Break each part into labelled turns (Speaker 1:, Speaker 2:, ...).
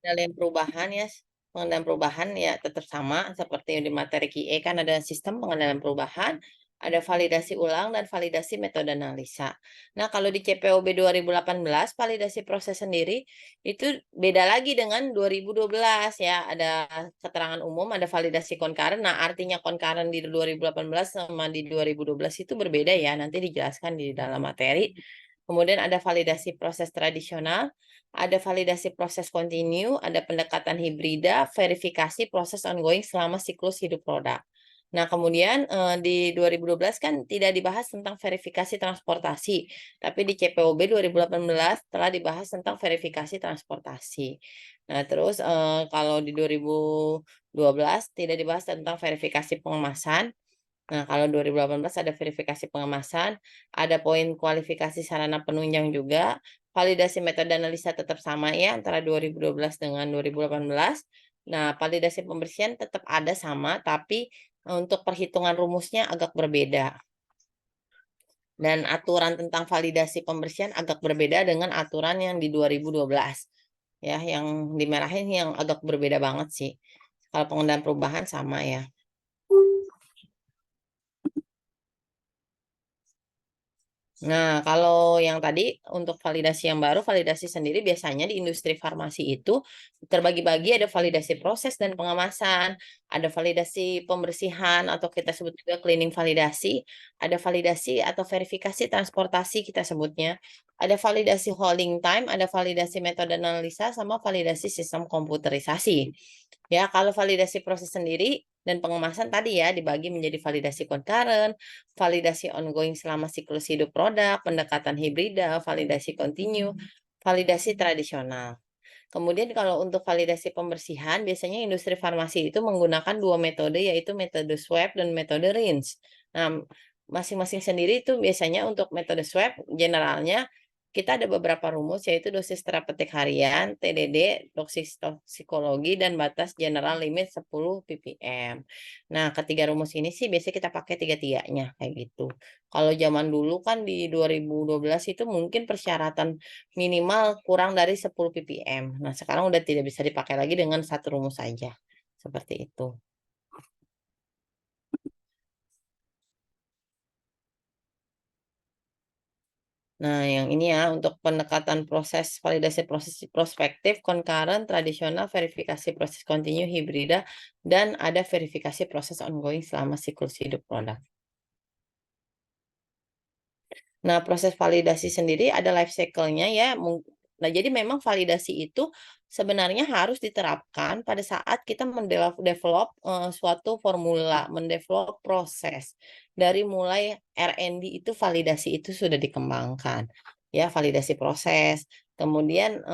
Speaker 1: Pengendalian perubahan ya, pengendalian perubahan ya tetap sama seperti yang di materi QE kan ada sistem pengendalian perubahan, ada validasi ulang dan validasi metode analisa. Nah, kalau di CPOB 2018 validasi proses sendiri itu beda lagi dengan 2012 ya, ada keterangan umum, ada validasi concurrent. Nah, artinya concurrent di 2018 sama di 2012 itu berbeda ya, nanti dijelaskan di dalam materi. Kemudian ada validasi proses tradisional, ada validasi proses kontinu, ada pendekatan hibrida, verifikasi proses ongoing selama siklus hidup produk. Nah, kemudian di 2012 kan tidak dibahas tentang verifikasi transportasi, tapi di CPOB 2018 telah dibahas tentang verifikasi transportasi. Nah, terus kalau di 2012 tidak dibahas tentang verifikasi pengemasan. Nah, kalau 2018 ada verifikasi pengemasan, ada poin kualifikasi sarana penunjang juga, validasi metode analisa tetap sama ya antara 2012 dengan 2018. Nah, validasi pembersihan tetap ada sama, tapi untuk perhitungan rumusnya agak berbeda. Dan aturan tentang validasi pembersihan agak berbeda dengan aturan yang di 2012. Ya, yang dimerahin yang agak berbeda banget sih. Kalau pengendalian perubahan sama ya. Nah, kalau yang tadi untuk validasi yang baru, validasi sendiri biasanya di industri farmasi itu terbagi-bagi ada validasi proses dan pengemasan, ada validasi pembersihan atau kita sebut juga cleaning validasi, ada validasi atau verifikasi transportasi kita sebutnya, ada validasi holding time, ada validasi metode analisa sama validasi sistem komputerisasi. Ya, kalau validasi proses sendiri dan pengemasan tadi ya dibagi menjadi validasi concurrent, validasi ongoing selama siklus hidup produk, pendekatan hibrida, validasi kontinu, validasi tradisional. Kemudian kalau untuk validasi pembersihan, biasanya industri farmasi itu menggunakan dua metode, yaitu metode swab dan metode rinse. Nah, masing-masing sendiri itu biasanya untuk metode swab, generalnya kita ada beberapa rumus, yaitu dosis terapeutik harian, TDD, dosis toksikologi, dan batas general limit 10 ppm. Nah, ketiga rumus ini sih biasanya kita pakai tiga-tiganya, kayak gitu. Kalau zaman dulu kan di 2012 itu mungkin persyaratan minimal kurang dari 10 ppm. Nah, sekarang udah tidak bisa dipakai lagi dengan satu rumus saja. Seperti itu. Nah, yang ini ya untuk pendekatan proses validasi proses prospektif, concurrent, tradisional, verifikasi proses kontinu, hibrida, dan ada verifikasi proses ongoing selama siklus hidup produk. Nah, proses validasi sendiri ada life cycle-nya ya. Nah, jadi memang validasi itu sebenarnya harus diterapkan pada saat kita mendevelop suatu formula, mendevelop proses. Dari mulai R&D itu validasi itu sudah dikembangkan. Ya, validasi proses. Kemudian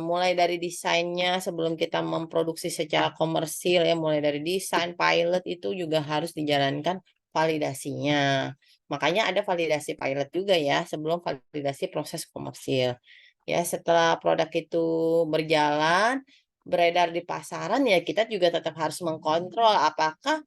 Speaker 1: mulai dari desainnya sebelum kita memproduksi secara komersil ya, mulai dari desain, pilot itu juga harus dijalankan validasinya. Makanya ada validasi pilot juga ya sebelum validasi proses komersil. Ya, setelah produk itu berjalan, beredar di pasaran ya kita juga tetap harus mengkontrol apakah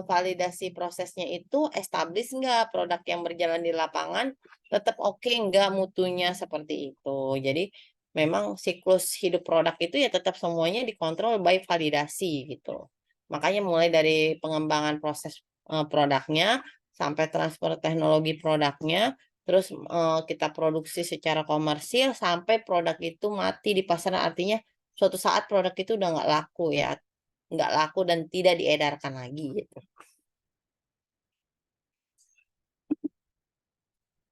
Speaker 1: validasi prosesnya itu establis nggak produk yang berjalan di lapangan tetap oke nggak mutunya seperti itu. Jadi memang siklus hidup produk itu ya tetap semuanya dikontrol by validasi gitu. Makanya mulai dari pengembangan proses produknya sampai transfer teknologi produknya, terus kita produksi secara komersil sampai produk itu mati di pasaran artinya suatu saat produk itu udah nggak laku dan tidak diedarkan lagi gitu.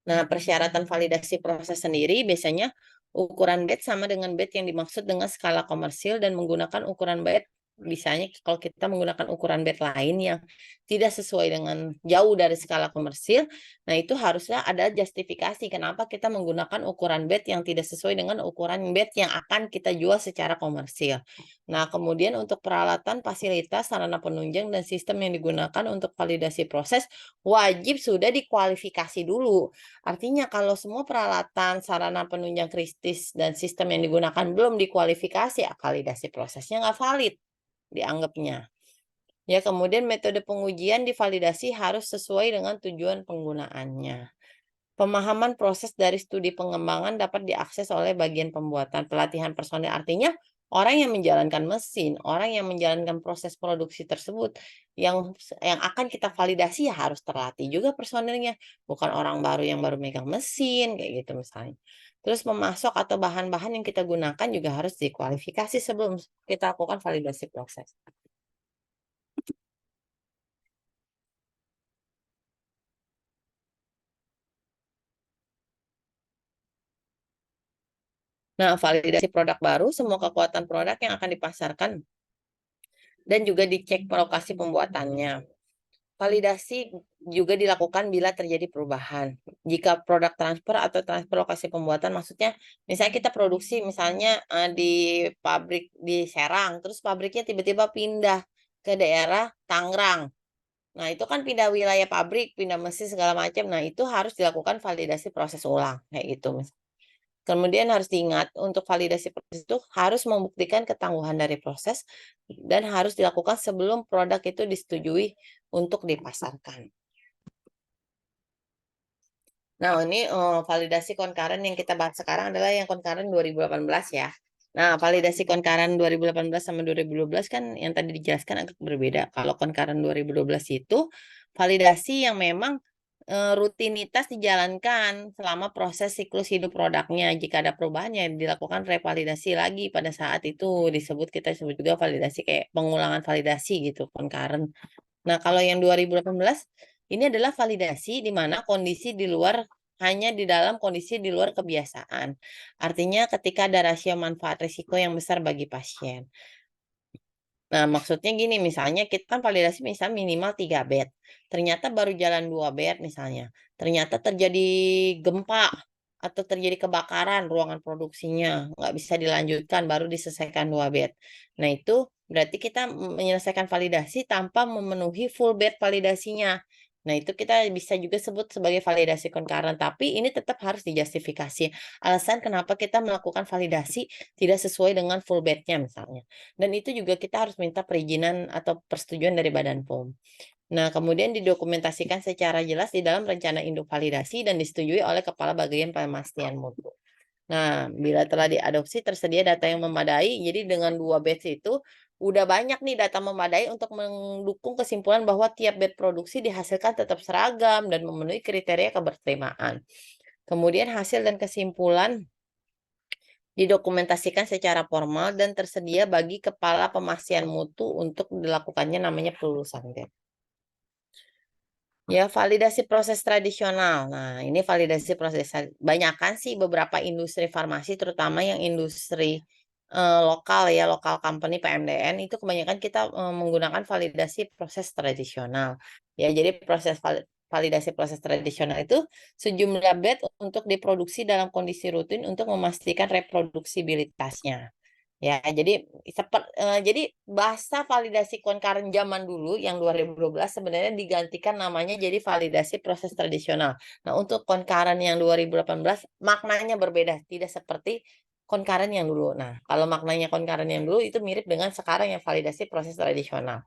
Speaker 1: Nah, persyaratan validasi proses sendiri biasanya ukuran batch sama dengan batch yang dimaksud dengan skala komersil dan menggunakan ukuran batch. Misalnya kalau kita menggunakan ukuran batch lain yang tidak sesuai dengan jauh dari skala komersil, nah itu harusnya ada justifikasi kenapa kita menggunakan ukuran batch yang tidak sesuai dengan ukuran batch yang akan kita jual secara komersil. Nah, kemudian untuk peralatan, fasilitas, sarana penunjang, dan sistem yang digunakan untuk validasi proses wajib sudah dikualifikasi dulu. Artinya kalau semua peralatan, sarana penunjang kritis, dan sistem yang digunakan belum dikualifikasi, ya validasi prosesnya nggak valid dianggapnya. Ya, kemudian metode pengujian divalidasi harus sesuai dengan tujuan penggunaannya. Pemahaman proses dari studi pengembangan dapat diakses oleh bagian pembuatan pelatihan personil. Artinya orang yang menjalankan mesin, orang yang menjalankan proses produksi tersebut, yang akan kita validasi ya harus terlatih juga personilnya, bukan orang baru yang baru megang mesin, kayak gitu misalnya. Terus pemasok atau bahan-bahan yang kita gunakan juga harus dikualifikasi sebelum kita lakukan validasi proses. Nah, validasi produk baru, semua kekuatan produk yang akan dipasarkan dan juga dicek lokasi pembuatannya. Validasi juga dilakukan bila terjadi perubahan. Jika produk transfer atau transfer lokasi pembuatan, maksudnya misalnya kita produksi misalnya di pabrik di Serang, terus pabriknya tiba-tiba pindah ke daerah Tangerang. Nah, itu kan pindah wilayah pabrik, pindah mesin segala macam. Nah, itu harus dilakukan validasi proses ulang kayak gitu. Kemudian harus diingat, untuk validasi proses itu harus membuktikan ketangguhan dari proses dan harus dilakukan sebelum produk itu disetujui untuk dipasarkan. Nah, ini validasi concurrent yang kita bahas sekarang adalah yang concurrent 2018 ya. Nah, validasi concurrent 2018 sama 2012 kan yang tadi dijelaskan agak berbeda. Kalau concurrent 2012 itu validasi yang memang rutinitas dijalankan selama proses siklus hidup produknya. Jika ada perubahan ya dilakukan revalidasi lagi pada saat itu kita sebut juga validasi kayak pengulangan validasi gitu, concurrent. Nah, kalau yang 2018 ini adalah validasi di mana kondisi di luar hanya di dalam kondisi di luar kebiasaan. Artinya ketika ada rasio manfaat risiko yang besar bagi pasien. Nah, maksudnya gini, misalnya kita kan validasi misal minimal 3 bed. Ternyata baru jalan 2 bed misalnya. Ternyata terjadi gempa atau terjadi kebakaran ruangan produksinya, nggak bisa dilanjutkan, baru diselesaikan 2 bed. Nah, itu berarti kita menyelesaikan validasi tanpa memenuhi full bed validasinya. Nah, itu kita bisa juga sebut sebagai validasi concurrent, tapi ini tetap harus dijustifikasi. Alasan kenapa kita melakukan validasi tidak sesuai dengan full bednya misalnya. Dan itu juga kita harus minta perizinan atau persetujuan dari Badan POM. Nah, kemudian didokumentasikan secara jelas di dalam rencana induk validasi dan disetujui oleh Kepala Bagian Pemastian Mutu. Nah, bila telah diadopsi tersedia data yang memadai, jadi dengan 2 batch itu udah banyak nih data memadai untuk mendukung kesimpulan bahwa tiap batch produksi dihasilkan tetap seragam dan memenuhi kriteria keberterimaan. Kemudian hasil dan kesimpulan didokumentasikan secara formal dan tersedia bagi Kepala Pemastian Mutu untuk dilakukannya namanya pelulusan BEP. Ya, validasi proses tradisional. Nah, ini validasi proses banyakan sih beberapa industri farmasi, terutama yang industri lokal ya, lokal company PMDN itu kebanyakan kita menggunakan validasi proses tradisional. Ya, jadi validasi proses tradisional itu sejumlah batch untuk diproduksi dalam kondisi rutin untuk memastikan reproduksibilitasnya. Ya, jadi bahasa validasi concurrent zaman dulu yang 2012 sebenarnya digantikan namanya jadi validasi proses tradisional. Nah, untuk concurrent yang 2018 maknanya berbeda, tidak seperti concurrent yang dulu. Nah, kalau maknanya concurrent yang dulu itu mirip dengan sekarang yang validasi proses tradisional.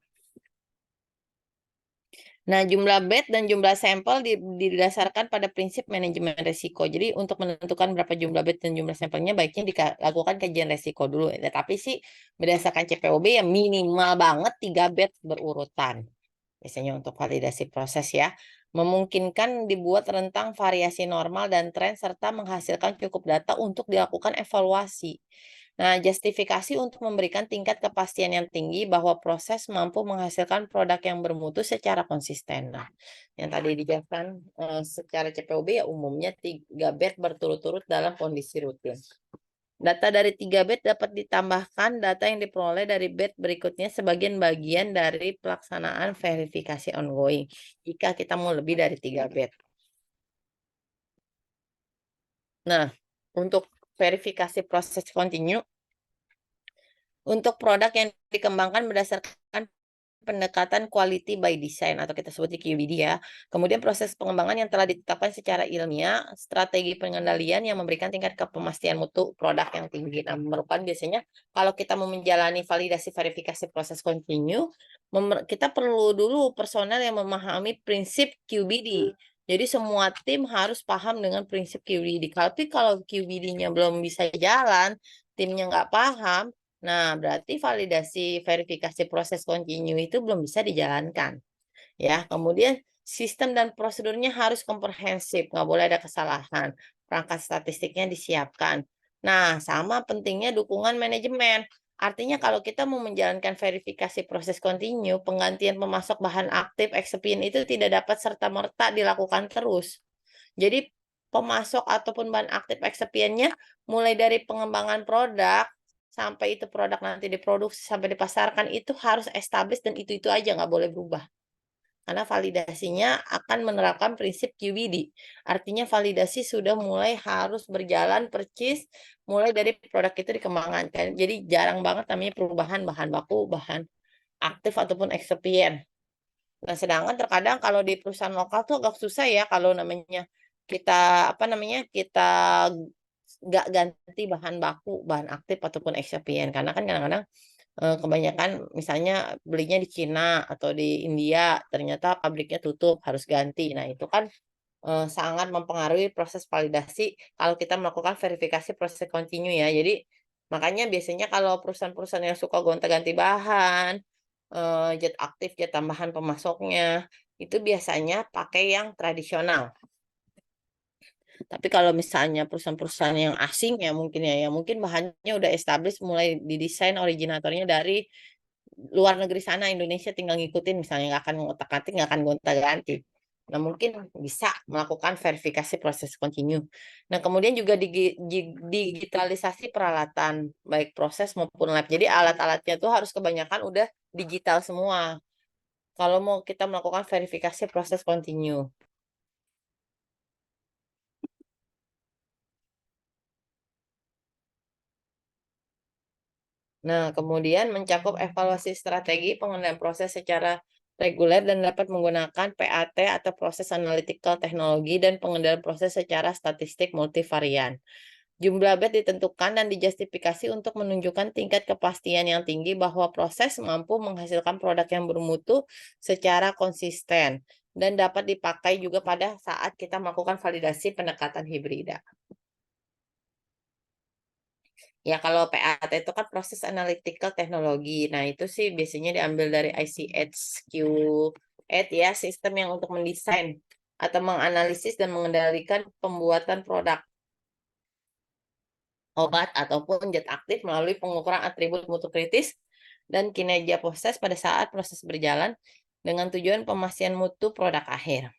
Speaker 1: Nah, jumlah bed dan jumlah sampel didasarkan pada prinsip manajemen risiko. Jadi, untuk menentukan berapa jumlah bed dan jumlah sampelnya, baiknya dilakukan kajian risiko dulu. Tapi sih, berdasarkan CPOB ya minimal banget 3 bed berurutan. Biasanya untuk validasi proses ya. Memungkinkan dibuat rentang variasi normal dan tren, serta menghasilkan cukup data untuk dilakukan evaluasi. Nah, justifikasi untuk memberikan tingkat kepastian yang tinggi bahwa proses mampu menghasilkan produk yang bermutu secara konsisten. Nah, yang tadi dijelaskan secara CPOB ya umumnya 3 batch berturut-turut dalam kondisi rutin. Data dari 3 batch dapat ditambahkan data yang diperoleh dari batch berikutnya sebagian bagian dari pelaksanaan verifikasi ongoing jika kita mau lebih dari 3 batch. Nah, untuk verifikasi proses kontinu untuk produk yang dikembangkan berdasarkan pendekatan quality by design atau kita sebutnya QBD ya. Kemudian proses pengembangan yang telah ditetapkan secara ilmiah, strategi pengendalian yang memberikan tingkat kepemastian mutu produk yang tinggi. Nah, merupakan biasanya kalau kita mau menjalani validasi verifikasi proses kontinu, kita perlu dulu personel yang memahami prinsip QBD. Jadi semua tim harus paham dengan prinsip QBD. Tapi kalau QBD-nya belum bisa jalan, timnya nggak paham, Nah, berarti validasi verifikasi proses kontinu itu belum bisa dijalankan, ya. Kemudian sistem dan prosedurnya harus komprehensif, nggak boleh ada kesalahan. Perangkat statistiknya disiapkan. Nah, sama pentingnya dukungan manajemen. Artinya kalau kita mau menjalankan verifikasi proses kontinu, penggantian pemasok bahan aktif eksipien itu tidak dapat serta-merta dilakukan terus. Jadi pemasok ataupun bahan aktif eksipiennya mulai dari pengembangan produk sampai itu produk nanti diproduksi sampai dipasarkan itu harus established dan itu aja nggak boleh berubah. Karena validasinya akan menerapkan prinsip QBD. Artinya validasi sudah mulai harus berjalan percis mulai dari produk itu dikembangkan kan. Jadi jarang banget namanya perubahan bahan baku, bahan aktif ataupun eksipien. Nah, sedangkan terkadang kalau di perusahaan lokal tuh agak susah ya kalau namanya kita, apa namanya, kita nggak ganti bahan baku, bahan aktif ataupun eksipien. Karena kan kadang-kadang, kebanyakan misalnya belinya di Cina atau di India, ternyata pabriknya tutup, harus ganti. Nah, itu kan, sangat mempengaruhi proses validasi kalau kita melakukan verifikasi proses kontinu ya. Jadi, makanya biasanya kalau perusahaan-perusahaan yang suka gonta-ganti bahan, zat aktif, zat tambahan pemasoknya, itu biasanya pakai yang tradisional. Tapi kalau misalnya perusahaan-perusahaan yang asing ya mungkin ya, mungkin bahannya udah established mulai didesain originatornya dari luar negeri sana, Indonesia tinggal ngikutin misalnya nggak akan ngotak-atik, nggak akan gonta-ganti. Nah, mungkin bisa melakukan verifikasi proses kontinu. Nah, kemudian juga digitalisasi peralatan, baik proses maupun lab. Jadi alat-alatnya tuh harus kebanyakan udah digital semua. Kalau mau kita melakukan verifikasi proses kontinu. Nah, kemudian mencakup evaluasi strategi pengendalian proses secara reguler dan dapat menggunakan PAT atau proses analytical teknologi dan pengendalian proses secara statistik multivarian. Jumlah bed ditentukan dan dijustifikasi untuk menunjukkan tingkat kepastian yang tinggi bahwa proses mampu menghasilkan produk yang bermutu secara konsisten dan dapat dipakai juga pada saat kita melakukan validasi pendekatan hibrida. Ya, kalau PAT itu kan proses analytical teknologi. Nah, itu sih biasanya diambil dari ICHQ-8 ya, sistem yang untuk mendesain atau menganalisis dan mengendalikan pembuatan produk obat ataupun zat aktif melalui pengukuran atribut mutu kritis dan kinerja proses pada saat proses berjalan dengan tujuan pemastian mutu produk akhir.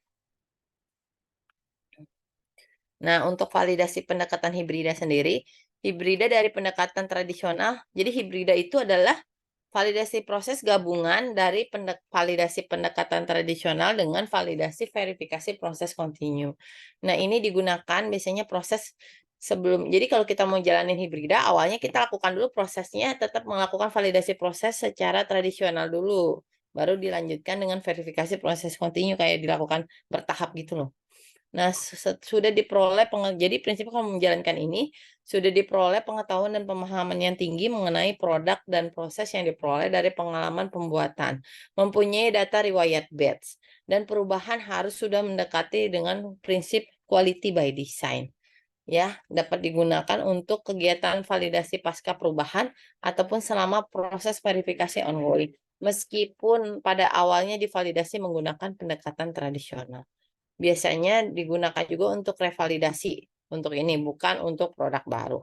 Speaker 1: Nah, untuk validasi pendekatan hibrida sendiri, hibrida dari pendekatan tradisional, jadi hibrida itu adalah validasi proses gabungan dari validasi pendekatan tradisional dengan validasi verifikasi proses kontinu. Nah, ini digunakan biasanya proses sebelum, jadi kalau kita mau jalanin hibrida, awalnya kita lakukan dulu prosesnya, tetap melakukan validasi proses secara tradisional dulu. Baru dilanjutkan dengan verifikasi proses kontinu kayak dilakukan bertahap gitu loh. Nah, sudah diperoleh jadi prinsip kalau menjalankan ini, sudah diperoleh pengetahuan dan pemahaman yang tinggi mengenai produk dan proses yang diperoleh dari pengalaman pembuatan, mempunyai data riwayat batch, dan perubahan harus sudah mendekati dengan prinsip quality by design. Ya, dapat digunakan untuk kegiatan validasi pasca perubahan ataupun selama proses verifikasi ongoing. Meskipun pada awalnya divalidasi menggunakan pendekatan tradisional. Biasanya digunakan juga untuk revalidasi, untuk ini, bukan untuk produk baru.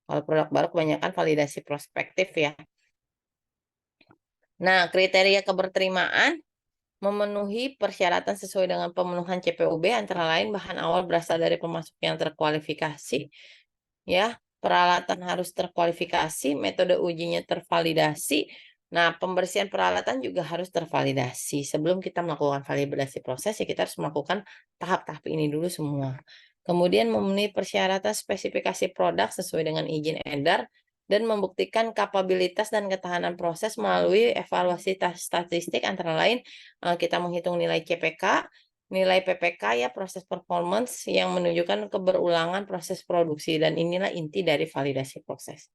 Speaker 1: Kalau produk baru kebanyakan validasi prospektif ya. Nah, kriteria keberterimaan memenuhi persyaratan sesuai dengan pemenuhan CPOB antara lain bahan awal berasal dari pemasok yang terkualifikasi, ya, peralatan harus terkualifikasi, metode ujinya tervalidasi. Nah, pembersihan peralatan juga harus tervalidasi. Sebelum kita melakukan validasi proses, ya kita harus melakukan tahap-tahap ini dulu semua. Kemudian memenuhi persyaratan spesifikasi produk sesuai dengan izin edar dan membuktikan kapabilitas dan ketahanan proses melalui evaluasi statistik antara lain kita menghitung nilai CPK, nilai PPK ya proses performance yang menunjukkan keberulangan proses produksi dan inilah inti dari validasi proses.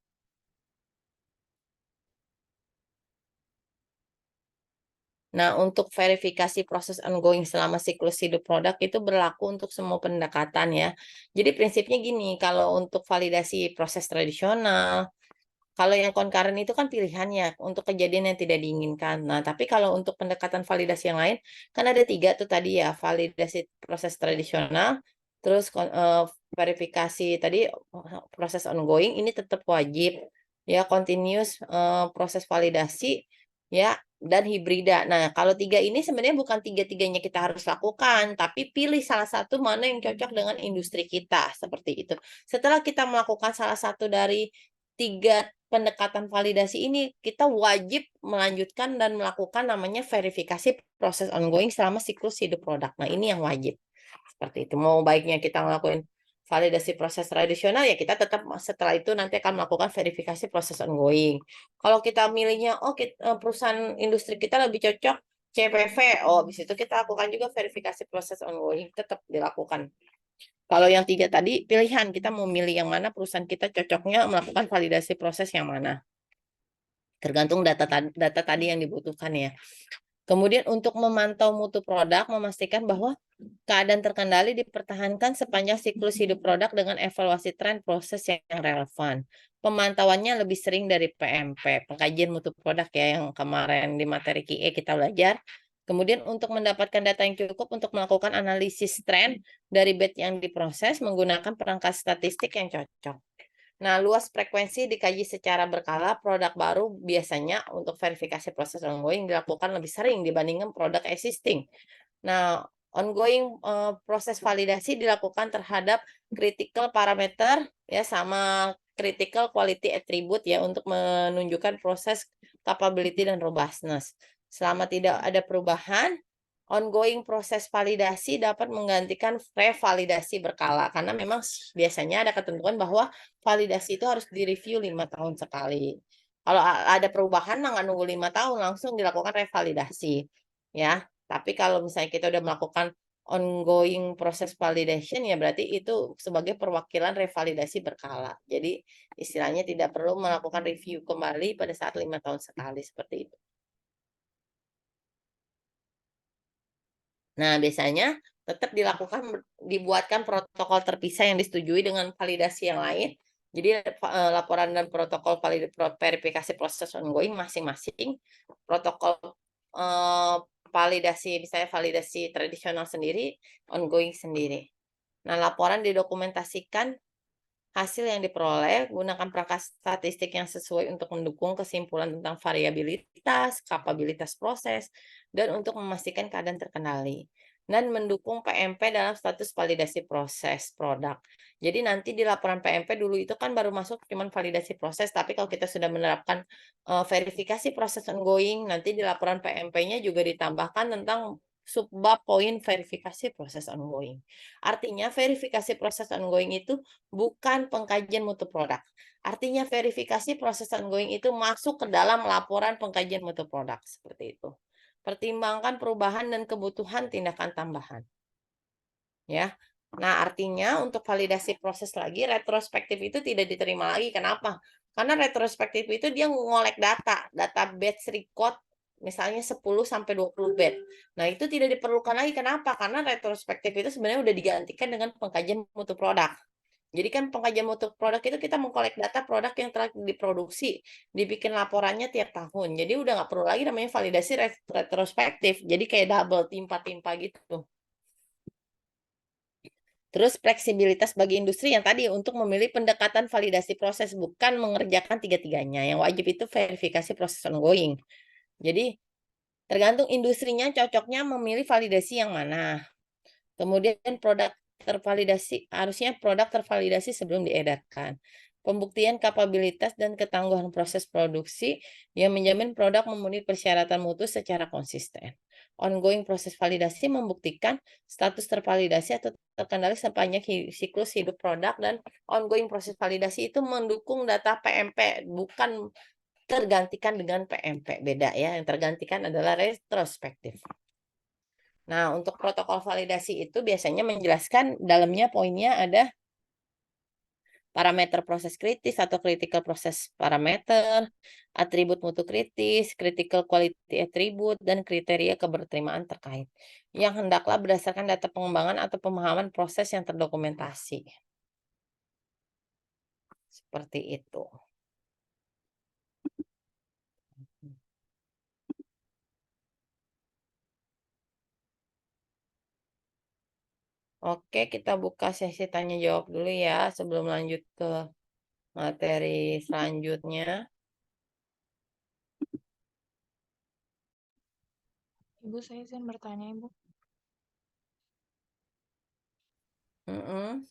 Speaker 1: Nah, untuk verifikasi proses ongoing selama siklus hidup produk itu berlaku untuk semua pendekatan ya. Jadi prinsipnya gini, kalau untuk validasi proses tradisional, Kalau yang concurrent itu kan pilihannya untuk kejadian yang tidak diinginkan. Nah, tapi kalau untuk pendekatan validasi yang lain, kan ada 3 tuh tadi ya, validasi proses tradisional, terus verifikasi tadi, proses ongoing ini tetap wajib, ya continuous, proses validasi, ya, dan hibrida. Nah, kalau 3 ini sebenarnya bukan tiga-tiganya kita harus lakukan, tapi pilih salah satu mana yang cocok dengan industri kita, seperti itu. Setelah kita melakukan salah satu dari 3 pendekatan validasi ini, kita wajib melanjutkan dan melakukan namanya verifikasi proses ongoing selama siklus hidup produk. Nah, ini yang wajib. Seperti itu. Mau baiknya kita ngelakuin validasi proses tradisional, ya kita tetap setelah itu nanti akan melakukan verifikasi proses ongoing. Kalau kita milihnya, oh perusahaan industri kita lebih cocok CPV, oh di situ kita lakukan juga verifikasi proses ongoing, tetap dilakukan. Kalau yang 3 tadi pilihan, kita mau milih yang mana, perusahaan kita cocoknya melakukan validasi proses yang mana. Tergantung data tadi yang dibutuhkan ya. Kemudian untuk memantau mutu produk, memastikan bahwa keadaan terkendali dipertahankan sepanjang siklus hidup produk dengan evaluasi tren proses yang relevan. Pemantauannya lebih sering dari PMP, pengkajian mutu produk ya, yang kemarin di materi QE kita belajar. Kemudian untuk mendapatkan data yang cukup untuk melakukan analisis tren dari batch yang diproses menggunakan perangkat statistik yang cocok. Nah, luas frekuensi dikaji secara berkala, produk baru biasanya untuk verifikasi proses ongoing dilakukan lebih sering dibandingkan produk existing. Nah, ongoing proses validasi dilakukan terhadap critical parameter ya sama critical quality attribute ya untuk menunjukkan proses capability dan robustness. Selama tidak ada perubahan, ongoing proses validasi dapat menggantikan revalidasi berkala karena memang biasanya ada ketentuan bahwa validasi itu harus direview 5 tahun sekali. Kalau ada perubahan nggak nunggu 5 tahun langsung dilakukan revalidasi ya. Tapi kalau misalnya kita udah melakukan ongoing proses validation ya berarti itu sebagai perwakilan revalidasi berkala. Jadi istilahnya tidak perlu melakukan review kembali pada saat 5 tahun sekali seperti itu. Nah, biasanya tetap dibuatkan protokol terpisah yang disetujui dengan validasi yang lain. Jadi, laporan dan protokol verifikasi proses ongoing masing-masing, protokol, eee, validasi misalnya validasi tradisional sendiri, ongoing sendiri. Nah, laporan didokumentasikan hasil yang diperoleh, gunakan perangkat statistik yang sesuai untuk mendukung kesimpulan tentang variabilitas, kapabilitas proses, dan untuk memastikan keadaan terkendali. Dan mendukung PMP dalam status validasi proses produk. Jadi nanti di laporan PMP dulu itu kan baru masuk cuman validasi proses, tapi kalau kita sudah menerapkan verifikasi proses ongoing, nanti di laporan PMP-nya juga ditambahkan tentang subbab poin verifikasi proses ongoing. Artinya verifikasi proses ongoing itu bukan pengkajian mutu produk. Artinya verifikasi proses ongoing itu masuk ke dalam laporan pengkajian mutu produk, seperti itu. Pertimbangkan perubahan dan kebutuhan tindakan tambahan, ya. Nah, artinya untuk validasi proses lagi, retrospektif itu tidak diterima lagi. Kenapa? Karena retrospektif itu dia ngolek data batch record misalnya 10 sampai 20 batch. Nah, itu tidak diperlukan lagi. Kenapa? Karena retrospektif itu sebenarnya udah digantikan dengan pengkajian mutu produk. Jadi kan pengkajian mutu produk itu kita mengkolek data produk yang telah diproduksi, dibikin laporannya tiap tahun. Jadi udah nggak perlu lagi namanya validasi retrospektif. Jadi kayak double, timpa-timpa gitu. Terus fleksibilitas bagi industri yang tadi untuk memilih pendekatan validasi proses, bukan mengerjakan tiga-tiganya. Yang wajib itu verifikasi proses ongoing. Jadi tergantung industrinya cocoknya memilih validasi yang mana. Kemudian harusnya produk tervalidasi sebelum diedarkan. Pembuktian kapabilitas dan ketangguhan proses produksi yang menjamin produk memenuhi persyaratan mutu secara konsisten. Ongoing proses validasi membuktikan status tervalidasi atau terkendali sepanjang siklus hidup produk, dan ongoing proses validasi itu mendukung data PMP, bukan tergantikan dengan PMP, beda ya. Yang tergantikan adalah retrospektif. Nah, untuk protokol validasi itu biasanya menjelaskan dalamnya poinnya ada parameter proses kritis atau critical process parameter, atribut mutu kritis, critical quality attribute, dan kriteria keberterimaan terkait. Yang hendaklah berdasarkan data pengembangan atau pemahaman proses yang terdokumentasi. Seperti itu. Oke, kita buka sesi tanya jawab dulu ya sebelum lanjut ke materi selanjutnya.
Speaker 2: Ibu, saya izin bertanya, Ibu.
Speaker 1: Mm-mm.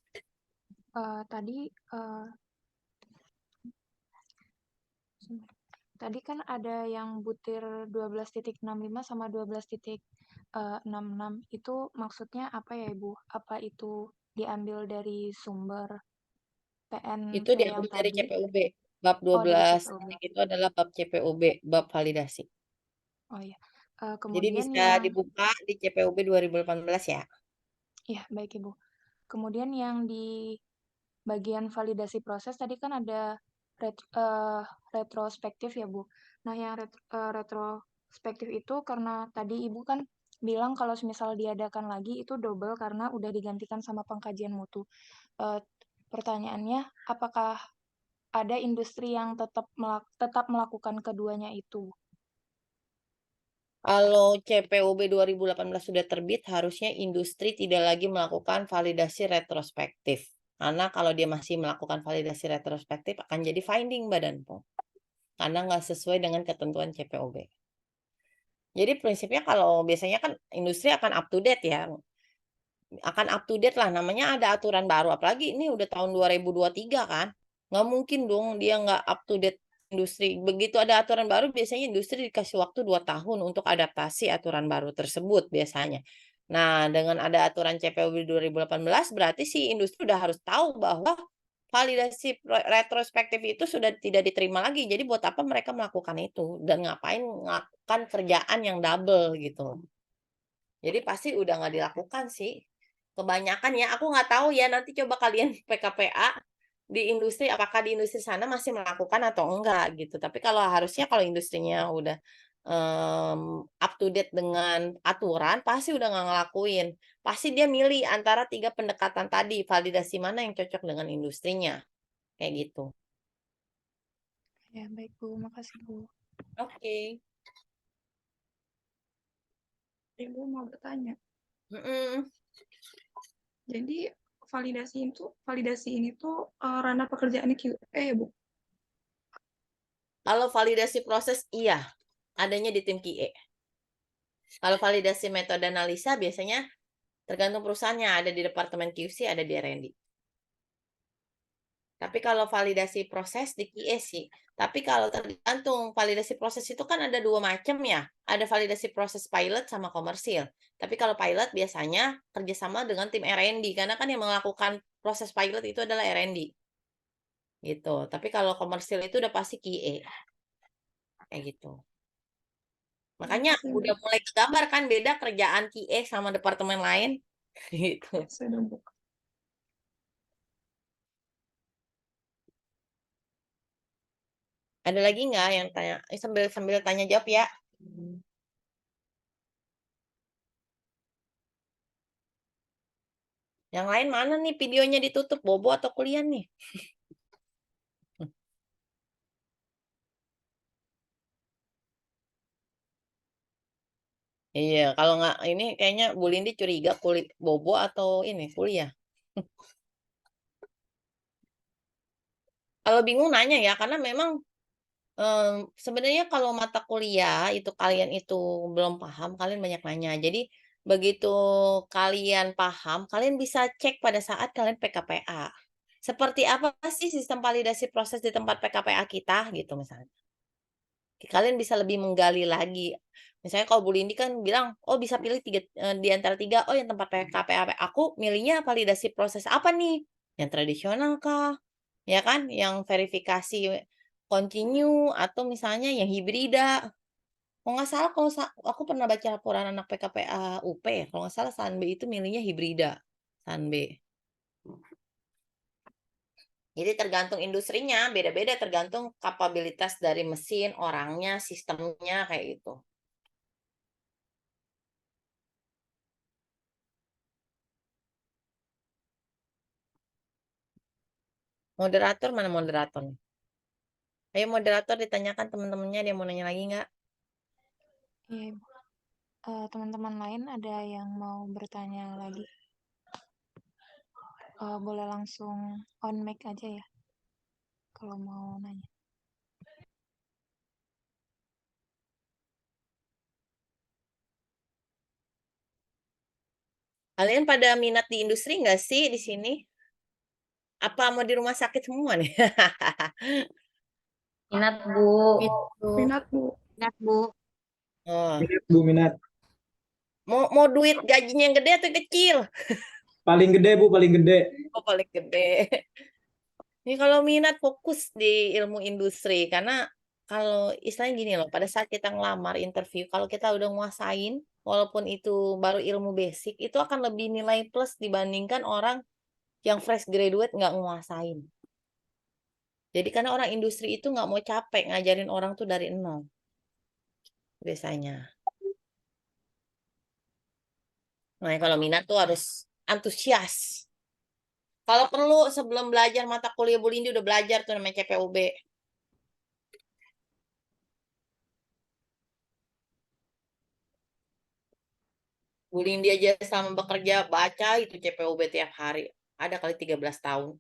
Speaker 2: Tadi tadi kan ada yang butir 12.65 sama 12.66. Itu maksudnya apa ya, Ibu? Apa itu diambil dari sumber
Speaker 1: Itu
Speaker 2: PNP yang
Speaker 1: diambil dari
Speaker 2: tadi?
Speaker 1: CPUB. Bab
Speaker 2: Oh, dari
Speaker 1: 12
Speaker 2: CPUB.
Speaker 1: itu adalah bab CPUB, bab validasi.
Speaker 2: Oh iya.
Speaker 1: Jadi
Speaker 2: Kemudian
Speaker 1: bisa
Speaker 2: yang,
Speaker 1: dibuka di CPUB 2018 ya.
Speaker 2: ya baik Ibu. Kemudian yang di bagian validasi proses tadi kan ada ret- eh, retrospektif ya Bu. Nah yang retrospektif itu karena tadi Ibu kan bilang kalau misal diadakan lagi itu double karena udah digantikan sama pengkajian mutu. Eh, Pertanyaannya, apakah ada industri yang tetap melakukan keduanya itu?
Speaker 1: Kalau CPUB 2018 sudah terbit, harusnya industri tidak lagi melakukan validasi retrospektif. Karena kalau dia masih melakukan validasi retrospektif akan jadi finding Badan POM. Karena nggak sesuai dengan ketentuan CPOB. Jadi prinsipnya kalau biasanya kan industri akan up to date ya. Akan up to date lah. Namanya ada aturan baru. Apalagi ini udah tahun 2023 kan. Nggak mungkin dong dia nggak up to date industri. Begitu ada aturan baru biasanya industri dikasih waktu 2 tahun untuk adaptasi aturan baru tersebut biasanya. Nah, dengan ada aturan CPUB 2018 berarti si industri udah harus tahu bahwa validasi retrospektif itu sudah tidak diterima lagi. Jadi buat apa mereka melakukan itu dan ngapain melakukan kerjaan yang double gitu. Jadi pasti udah nggak dilakukan sih. Kebanyakan ya, aku nggak tahu ya nanti coba kalian PKPA di industri, apakah di industri sana masih melakukan atau enggak gitu. Tapi kalau harusnya kalau industrinya udah up to date dengan aturan, pasti udah nggak ngelakuin. Pasti dia milih antara 3 pendekatan tadi, validasi mana yang cocok dengan industrinya. Kayak gitu.
Speaker 2: Ya, baik Bu. Makasih Bu.
Speaker 1: Oke.
Speaker 2: Ibu mau bertanya.
Speaker 1: Mm-mm.
Speaker 2: Jadi validasi ini tuh ranah pekerjaannya QA ya Bu?
Speaker 1: Kalau validasi proses, iya. Adanya di tim QA. Kalau validasi metode analisa biasanya tergantung perusahaannya, ada di departemen QC, ada di R&D. Tapi kalau validasi proses di QA sih. Tapi kalau tergantung validasi proses itu kan ada 2 macam ya. Ada validasi proses pilot sama komersil. Tapi kalau pilot biasanya kerjasama dengan tim R&D karena kan yang melakukan proses pilot itu adalah R&D gitu. Tapi kalau komersil itu udah pasti QA kayak gitu. Makanya
Speaker 2: Makasih Bu.
Speaker 1: udah mulai kegambar kan beda kerjaan QA sama departemen lain gitu.
Speaker 2: Ya, sudah Bu.
Speaker 1: Ada lagi nggak yang tanya? Sambil sambil tanya jawab ya. Yang lain mana nih videonya ditutup Bobo atau kuliah nih? Iya, kalau nggak ini kayaknya Bu Lindi curiga kulit Bobo atau ini kuliah. Kalau bingung nanya ya, karena memang sebenarnya kalau mata kuliah itu kalian itu belum paham, kalian banyak nanya. Jadi begitu kalian paham, kalian bisa cek pada saat kalian PKPA. Seperti apa sih sistem validasi proses di tempat PKPA kita gitu misalnya. Kalian bisa lebih menggali lagi. Misalnya kalau Bu Lindi kan bilang, oh bisa pilih di antara 3, oh yang tempat PKPA aku milihnya validasi proses apa nih? Yang tradisional kah? Ya kan? Yang verifikasi continue atau misalnya yang hibrida. Kalau nggak salah, kalau aku pernah baca laporan anak PKPA UP, ya, kalau nggak salah Sanbe itu milihnya hibrida. Sanbe. Jadi tergantung industrinya, beda-beda tergantung kapabilitas dari mesin, orangnya, sistemnya kayak gitu. Moderator mana moderatornya? Ayo moderator ditanyakan teman-temannya dia mau nanya lagi nggak?
Speaker 2: Iya Ibu. Teman-teman lain ada yang mau bertanya lagi? boleh langsung on mic aja ya, kalau mau nanya.
Speaker 1: Kalian pada minat di industri nggak sih di sini? Apa mau di rumah sakit semua nih?
Speaker 3: Minat, Bu.
Speaker 2: Minat, Bu.
Speaker 3: Minat, Bu.
Speaker 1: Oh,
Speaker 4: Minat, Bu, minat.
Speaker 1: mau duit gajinya yang gede atau kecil?
Speaker 4: Paling gede, Bu, paling gede.
Speaker 1: Oh, paling gede. Ini kalau minat fokus di ilmu industri karena kalau istilahnya gini loh, pada saat kita ngelamar interview, kalau kita udah nguasain, walaupun itu baru ilmu basic, itu akan lebih nilai plus dibandingkan orang yang fresh graduate nggak nguasain. Jadi karena orang industri itu nggak mau capek ngajarin orang tuh dari nol biasanya. Nah, kalau minat tuh harus antusias. Kalau perlu sebelum belajar mata kuliah Bu Lindi udah belajar tuh namanya CPUB. Bu Lindi aja selama bekerja baca itu CPUB tiap hari. Ada kali 13 tahun.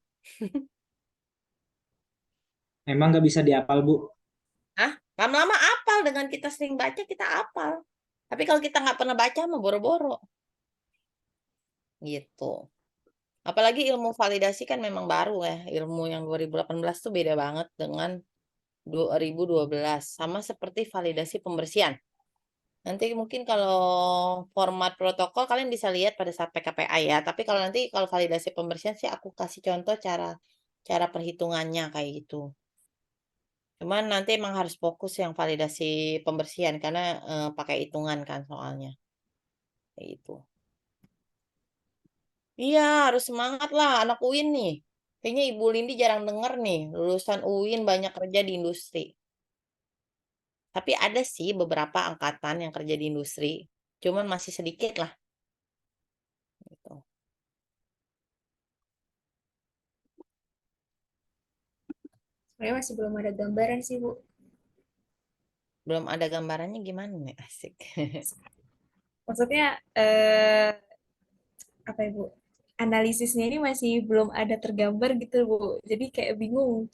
Speaker 4: Emang nggak bisa dihafal, Bu?
Speaker 1: Hah? Lama-lama apal dengan kita sering baca kita apal. Tapi kalau kita nggak pernah baca mah boro-boro. Gitu. Apalagi ilmu validasi kan memang baru ya. Ilmu yang 2018 tuh beda banget dengan 2012. Sama seperti validasi pembersihan. Nanti mungkin kalau format protokol kalian bisa lihat pada saat PKPA ya. Tapi kalau nanti kalau validasi pembersihan sih aku kasih contoh cara perhitungannya kayak gitu. Cuman nanti emang harus fokus yang validasi pembersihan karena pakai hitungan kan soalnya. Kayak gitu. Iya, harus semangat lah anak UIN nih. Kayaknya Ibu Lindi jarang denger nih, lulusan UIN banyak kerja di industri. Tapi ada sih beberapa angkatan yang kerja di industri. Cuman masih sedikit lah. Gitu.
Speaker 3: Sebenarnya masih belum ada gambaran sih, Bu.
Speaker 1: Belum ada gambarannya gimana nih, asik.
Speaker 3: Maksudnya, apa ya, Bu? Analisisnya ini masih belum ada tergambar gitu, Bu. Jadi kayak bingung.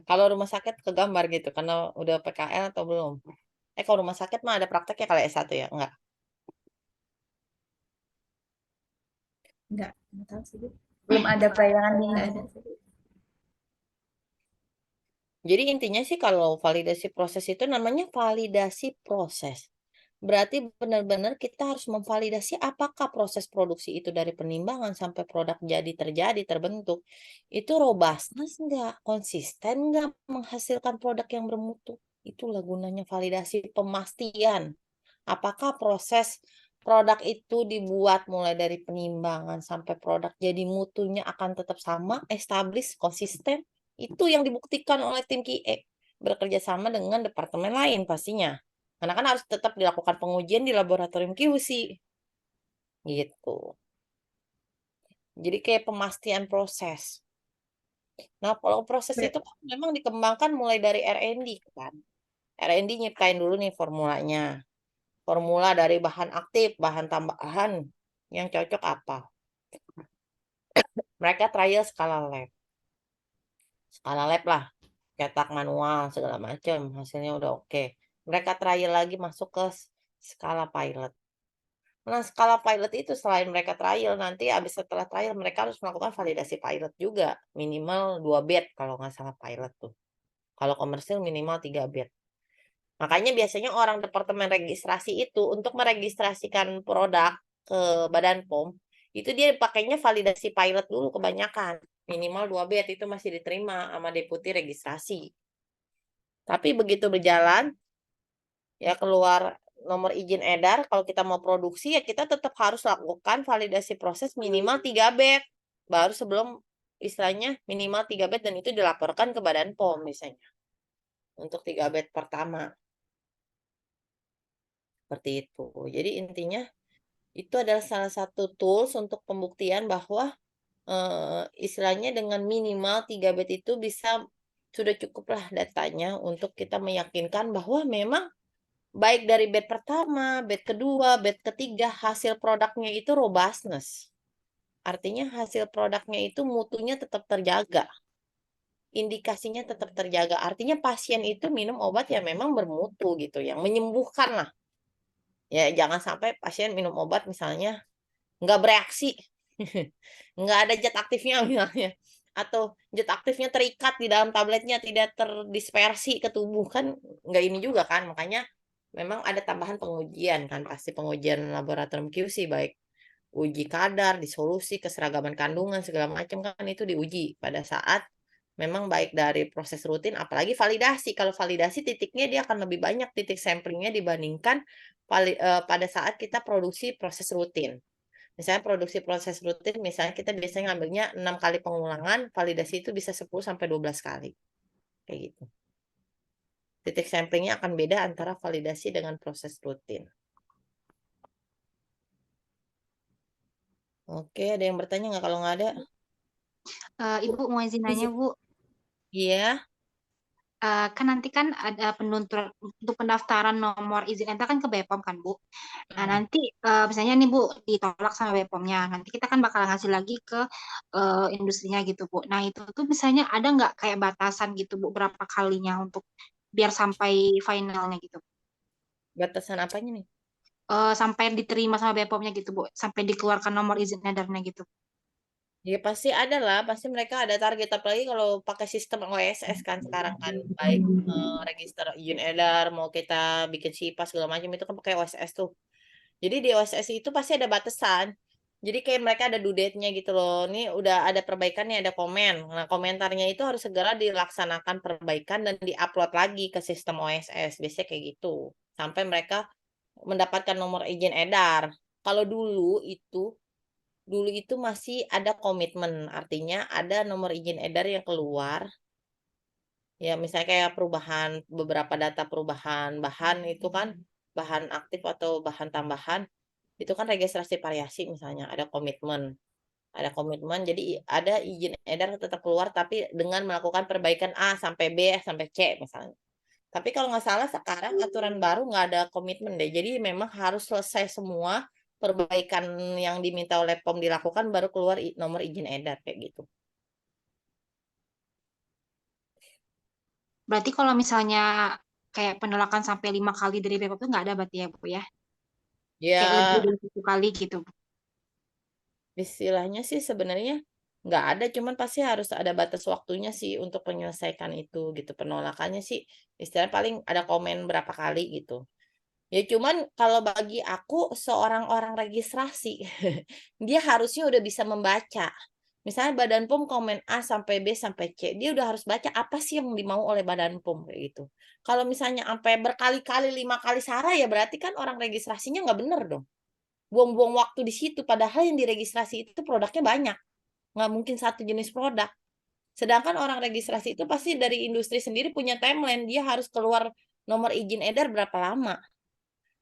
Speaker 1: Kalau rumah sakit kegambar gitu, karena udah PKL atau belum? Kalau rumah sakit mah ada prakteknya kalau S1 ya? Enggak.
Speaker 3: Nggak tahu sih, Bu. Belum ada bayangan di
Speaker 2: Nggak
Speaker 3: ini.
Speaker 2: ada.
Speaker 1: Jadi intinya sih kalau validasi proses itu namanya validasi proses. Berarti benar-benar kita harus memvalidasi apakah proses produksi itu dari penimbangan sampai produk terjadi, terbentuk. Itu robustness enggak, konsisten enggak menghasilkan produk yang bermutu. Itulah gunanya validasi pemastian. Apakah proses produk itu dibuat mulai dari penimbangan sampai produk jadi mutunya akan tetap sama, established, konsisten. Itu yang dibuktikan oleh tim QE bekerja sama dengan departemen lain pastinya. Karena kan harus tetap dilakukan pengujian di laboratorium QC. Gitu. Jadi kayak pemastian proses. Nah, kalau proses itu kan memang dikembangkan mulai dari R&D kan. R&D nyiptain dulu nih formulanya. Formula dari bahan aktif, bahan tambahan yang cocok apa. Mereka trial skala lab. Skala lab lah. Cetak manual segala macam. Hasilnya udah oke. Mereka trial lagi masuk ke skala pilot. Nah, skala pilot itu selain mereka trial, nanti habis setelah trial mereka harus melakukan validasi pilot juga. Minimal 2 batch kalau nggak salah pilot tuh. Kalau komersil minimal 3 batch. Makanya biasanya orang departemen registrasi itu untuk meregistrasikan produk ke Badan POM, itu dia pakainya validasi pilot dulu kebanyakan. Minimal 2 batch itu masih diterima sama deputi registrasi. Tapi begitu berjalan, ya keluar nomor izin edar, kalau kita mau produksi ya kita tetap harus lakukan validasi proses minimal 3 batch. Baru sebelum istilahnya minimal 3 batch dan itu dilaporkan ke Badan POM misalnya. Untuk 3 batch pertama. Seperti itu. Jadi intinya itu adalah salah satu tools untuk pembuktian bahwa istilahnya dengan minimal 3 batch itu bisa sudah cukuplah datanya untuk kita meyakinkan bahwa memang baik dari batch pertama, batch kedua, batch ketiga, hasil produknya itu robustness. Artinya hasil produknya itu mutunya tetap terjaga, indikasinya tetap terjaga. Artinya pasien itu minum obat yang memang bermutu gitu, yang menyembuhkan lah. Ya jangan sampai pasien minum obat misalnya nggak bereaksi, nggak ada zat aktifnya misalnya, atau zat aktifnya terikat di dalam tabletnya, tidak terdispersi ke tubuh, kan nggak ini juga kan. Makanya memang ada tambahan pengujian kan, pasti pengujian laboratorium QC, baik uji kadar, disolusi, keseragaman kandungan, segala macam kan itu diuji pada saat memang baik dari proses rutin, apalagi validasi. Kalau validasi titiknya dia akan lebih banyak titik samplingnya dibandingkan pada saat kita produksi proses rutin. Misalnya produksi proses rutin, misalnya kita biasanya ngambilnya 6 kali pengulangan, validasi itu bisa 10 sampai 12 kali. Kayak gitu. Titik samplingnya akan beda antara validasi dengan proses rutin. Oke, ada yang bertanya nggak? Kalau nggak ada,
Speaker 5: Ibu mau izin nanya, Bu.
Speaker 1: iya.
Speaker 5: Kan nanti kan ada penuntut untuk pendaftaran nomor izin edar kan ke BPOM kan, Bu. Nah, nanti misalnya nih Bu ditolak sama BPOM-nya, nanti kita kan bakal ngasih lagi ke industrinya gitu, Bu. Nah, itu tuh misalnya ada nggak kayak batasan gitu, Bu, berapa kalinya untuk biar sampai finalnya gitu?
Speaker 1: Batasan apanya nih?
Speaker 5: Sampai diterima sama BPOM-nya gitu, Bu. Sampai dikeluarkan nomor izin edarnya gitu.
Speaker 1: Ya pasti ada lah, pasti mereka ada target, apalagi kalau pakai sistem OSS kan sekarang kan, baik register izin edar, mau kita bikin SIPA segala macam itu kan pakai OSS tuh. Jadi di OSS itu pasti ada batasan. Jadi kayak mereka ada due date-nya gitu loh. Ini udah ada perbaikannya, ada komen. Nah, komentarnya itu harus segera dilaksanakan perbaikan dan diupload lagi ke sistem OSS. Biasanya kayak gitu. Sampai mereka mendapatkan nomor izin edar. Kalau dulu itu masih ada komitmen, artinya ada nomor izin edar yang keluar. Ya, misalnya kayak perubahan, beberapa data perubahan bahan itu kan, bahan aktif atau bahan tambahan, itu kan registrasi variasi misalnya, ada komitmen. Ada komitmen, jadi ada izin edar tetap keluar, tapi dengan melakukan perbaikan A sampai B sampai C misalnya. Tapi kalau nggak salah sekarang aturan baru nggak ada komitmen deh. Jadi memang harus selesai semua perbaikan yang diminta oleh POM dilakukan baru keluar nomor izin edar kayak gitu.
Speaker 5: Berarti kalau misalnya kayak penolakan sampai 5 kali dari BPOM itu nggak ada berarti ya, Bu ya? Kayak lebih
Speaker 1: Ya,
Speaker 5: dari 1 kali gitu.
Speaker 1: istilahnya sih sebenarnya nggak ada, cuman pasti harus ada batas waktunya sih untuk menyelesaikan itu gitu. Penolakannya sih istilah paling ada komen berapa kali gitu. Ya cuman kalau bagi aku seorang orang registrasi, dia harusnya udah bisa membaca. Misalnya Badan POM komen A sampai B sampai C, dia udah harus baca apa sih yang dimau oleh Badan POM kayak gitu. Kalau misalnya sampai berkali-kali 5 kali salah ya berarti kan orang registrasinya nggak bener dong. Buang-buang waktu di situ padahal yang diregistrasi itu produknya banyak. Nggak mungkin satu jenis produk. Sedangkan orang registrasi itu pasti dari industri sendiri punya timeline, dia harus keluar nomor izin edar berapa lama.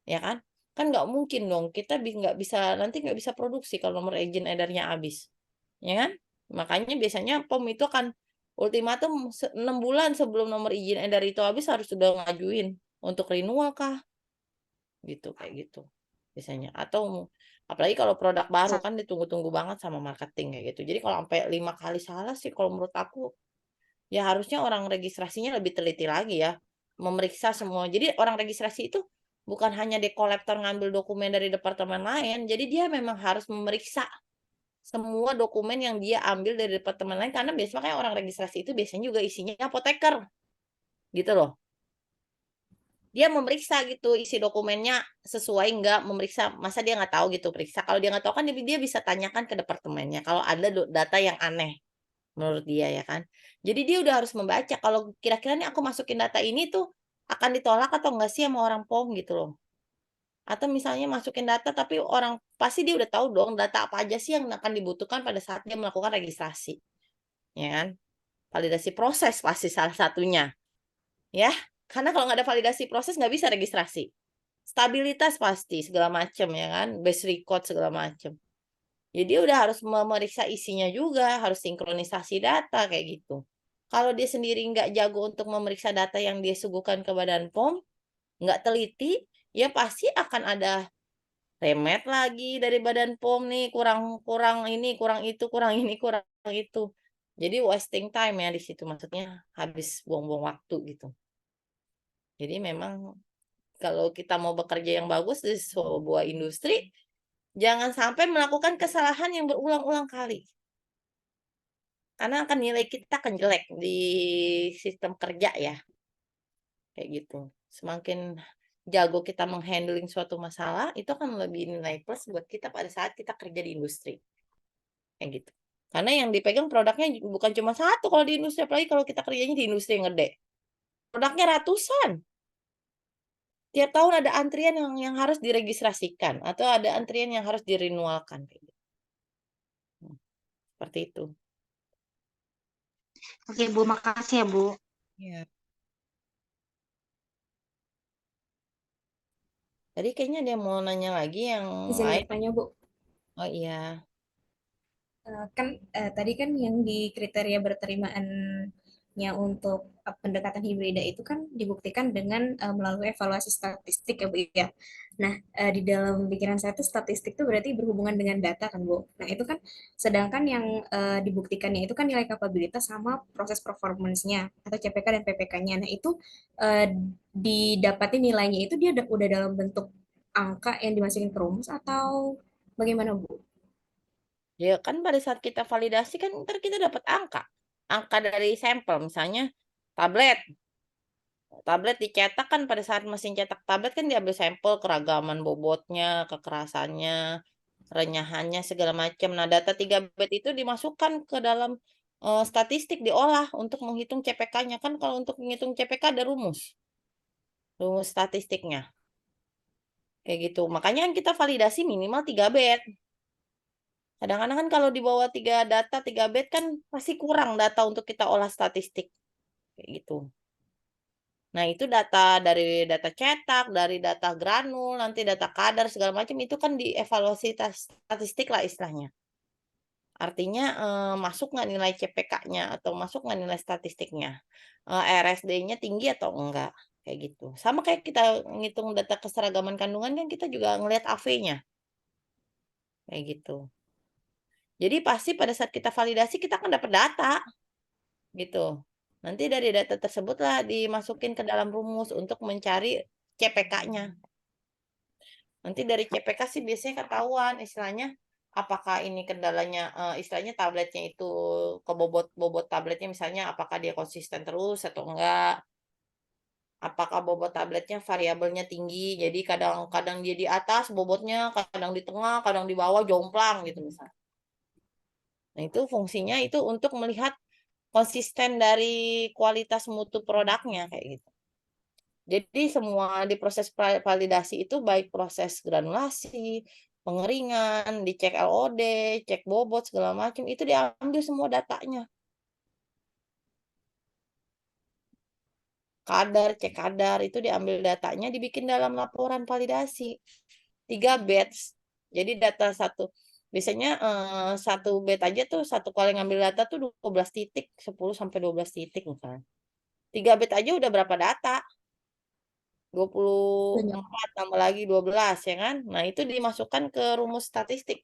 Speaker 1: Ya kan? Kan nggak mungkin dong kita nggak bisa nanti nggak bisa produksi kalau nomor izin edarnya habis. Ya kan? Makanya biasanya POM itu akan ultimatum 6 bulan sebelum nomor izin edar itu habis harus sudah ngajuin untuk renewal kah? Gitu kayak gitu biasanya. Atau apalagi kalau produk baru kan ditunggu-tunggu banget sama marketing kayak gitu. Jadi kalau sampai 5 kali salah sih kalau menurut aku ya harusnya orang registrasinya lebih teliti lagi ya, memeriksa semua. Jadi orang registrasi itu bukan hanya dekolektor ngambil dokumen dari departemen lain, jadi dia memang harus memeriksa semua dokumen yang dia ambil dari departemen lain karena biasanya kayak orang registrasi itu biasanya juga isinya apoteker. Gitu loh. Dia memeriksa gitu isi dokumennya sesuai nggak, memeriksa masa dia nggak tahu gitu periksa. Kalau dia nggak tahu kan dia bisa tanyakan ke departemennya kalau ada data yang aneh. Menurut dia ya kan. Jadi dia udah harus membaca kalau kira-kira nih aku masukin data ini tuh akan ditolak atau enggak sih sama orang POM gitu loh. Atau misalnya masukin data tapi orang pasti dia udah tahu dong data apa aja sih yang akan dibutuhkan pada saat dia melakukan registrasi. Ya kan? Validasi proses pasti salah satunya. Ya, karena kalau nggak ada validasi proses nggak bisa registrasi. Stabilitas pasti segala macam ya kan, base record segala macam. Jadi dia udah harus memeriksa isinya juga, harus sinkronisasi data kayak gitu. Kalau dia sendiri nggak jago untuk memeriksa data yang dia suguhkan ke Badan POM, nggak teliti, ya pasti akan ada remet lagi dari Badan POM nih, kurang ini, kurang itu, kurang ini, kurang itu. Jadi wasting time ya di situ, maksudnya habis buang-buang waktu gitu. Jadi memang kalau kita mau bekerja yang bagus di sebuah industri, jangan sampai melakukan kesalahan yang berulang-ulang kali. Karena akan nilai kita akan jelek di sistem kerja ya. Kayak gitu. Semakin jago kita menghandling suatu masalah, itu akan lebih nilai plus buat kita pada saat kita kerja di industri. Kayak gitu. Karena yang dipegang produknya bukan cuma satu kalau di industri, apalagi kalau kita kerjanya di industri yang gede. Produknya ratusan. Tiap tahun ada antrian yang harus diregistrasikan atau ada antrian yang harus direnewalkan. Kayak gitu. Seperti itu.
Speaker 5: Oke, Bu, makasih ya, Bu.
Speaker 1: Ya. Tadi kayaknya dia mau nanya lagi yang
Speaker 3: Izin
Speaker 1: lain.
Speaker 3: bertanya, Bu.
Speaker 1: Oh iya.
Speaker 3: Kan tadi kan yang di kriteria berterimaannya untuk pendekatan hibrida itu kan dibuktikan dengan melalui evaluasi statistik ya Bu ya. Nah, di dalam pikiran saya itu statistik itu berarti berhubungan dengan data kan Bu. Nah, itu kan sedangkan yang dibuktikannya itu kan nilai kapabilitas sama proses performance-nya atau CPK dan PPK-nya. Nah, itu didapati nilainya itu dia udah dalam bentuk angka yang dimasukin ke rumus atau bagaimana Bu?
Speaker 1: Ya kan pada saat kita validasi kan ntar kita dapat angka. Angka dari sampel misalnya tablet. Tablet dicetak kan pada saat mesin cetak tablet kan diambil sampel keragaman bobotnya, kekerasannya, renyahannya segala macam. Nah, data 3 bit itu dimasukkan ke dalam statistik diolah untuk menghitung CPK-nya. Kan kalau untuk menghitung CPK ada rumus. Rumus statistiknya. Kayak gitu. Makanya kan kita validasi minimal 3 bit. Kadang-kadang kan kalau di bawah 3 data, 3 bit kan pasti kurang data untuk kita olah statistik. Kayak gitu. Nah, itu data dari data cetak, dari data granul, nanti data kadar segala macam itu kan dievaluasi statistik lah istilahnya. Artinya masuk nggak nilai CPK-nya atau masuk nggak nilai statistiknya. RSD-nya tinggi atau enggak. Kayak gitu. Sama kayak kita ngitung data keseragaman kandungan kan kita juga ngelihat AV-nya. Kayak gitu. Jadi pasti pada saat kita validasi kita akan dapat data. Gitu. Nanti dari data tersebutlah dimasukin ke dalam rumus untuk mencari CPK-nya. Nanti dari CPK sih biasanya ketahuan istilahnya apakah ini kendalanya istilahnya tabletnya itu bobot tabletnya misalnya apakah dia konsisten terus atau enggak. Apakah bobot tabletnya variabelnya tinggi. Jadi kadang-kadang dia di atas bobotnya, kadang di tengah, kadang di bawah jomplang gitu misalnya. Nah, itu fungsinya itu untuk melihat konsisten dari kualitas mutu produknya kayak gitu. Jadi semua di proses validasi itu baik proses granulasi, pengeringan, dicek LOD, cek bobot segala macam itu diambil semua datanya. Kadar, cek kadar itu diambil datanya dibikin dalam laporan validasi. 3 batch. Jadi data satu biasanya satu batch aja tuh satu kali ngambil data tuh 12 titik, 10 sampai 12 titik misalnya. 3 batch aja udah berapa data? 24 tambah lagi 12 ya kan? Nah, itu dimasukkan ke rumus statistik.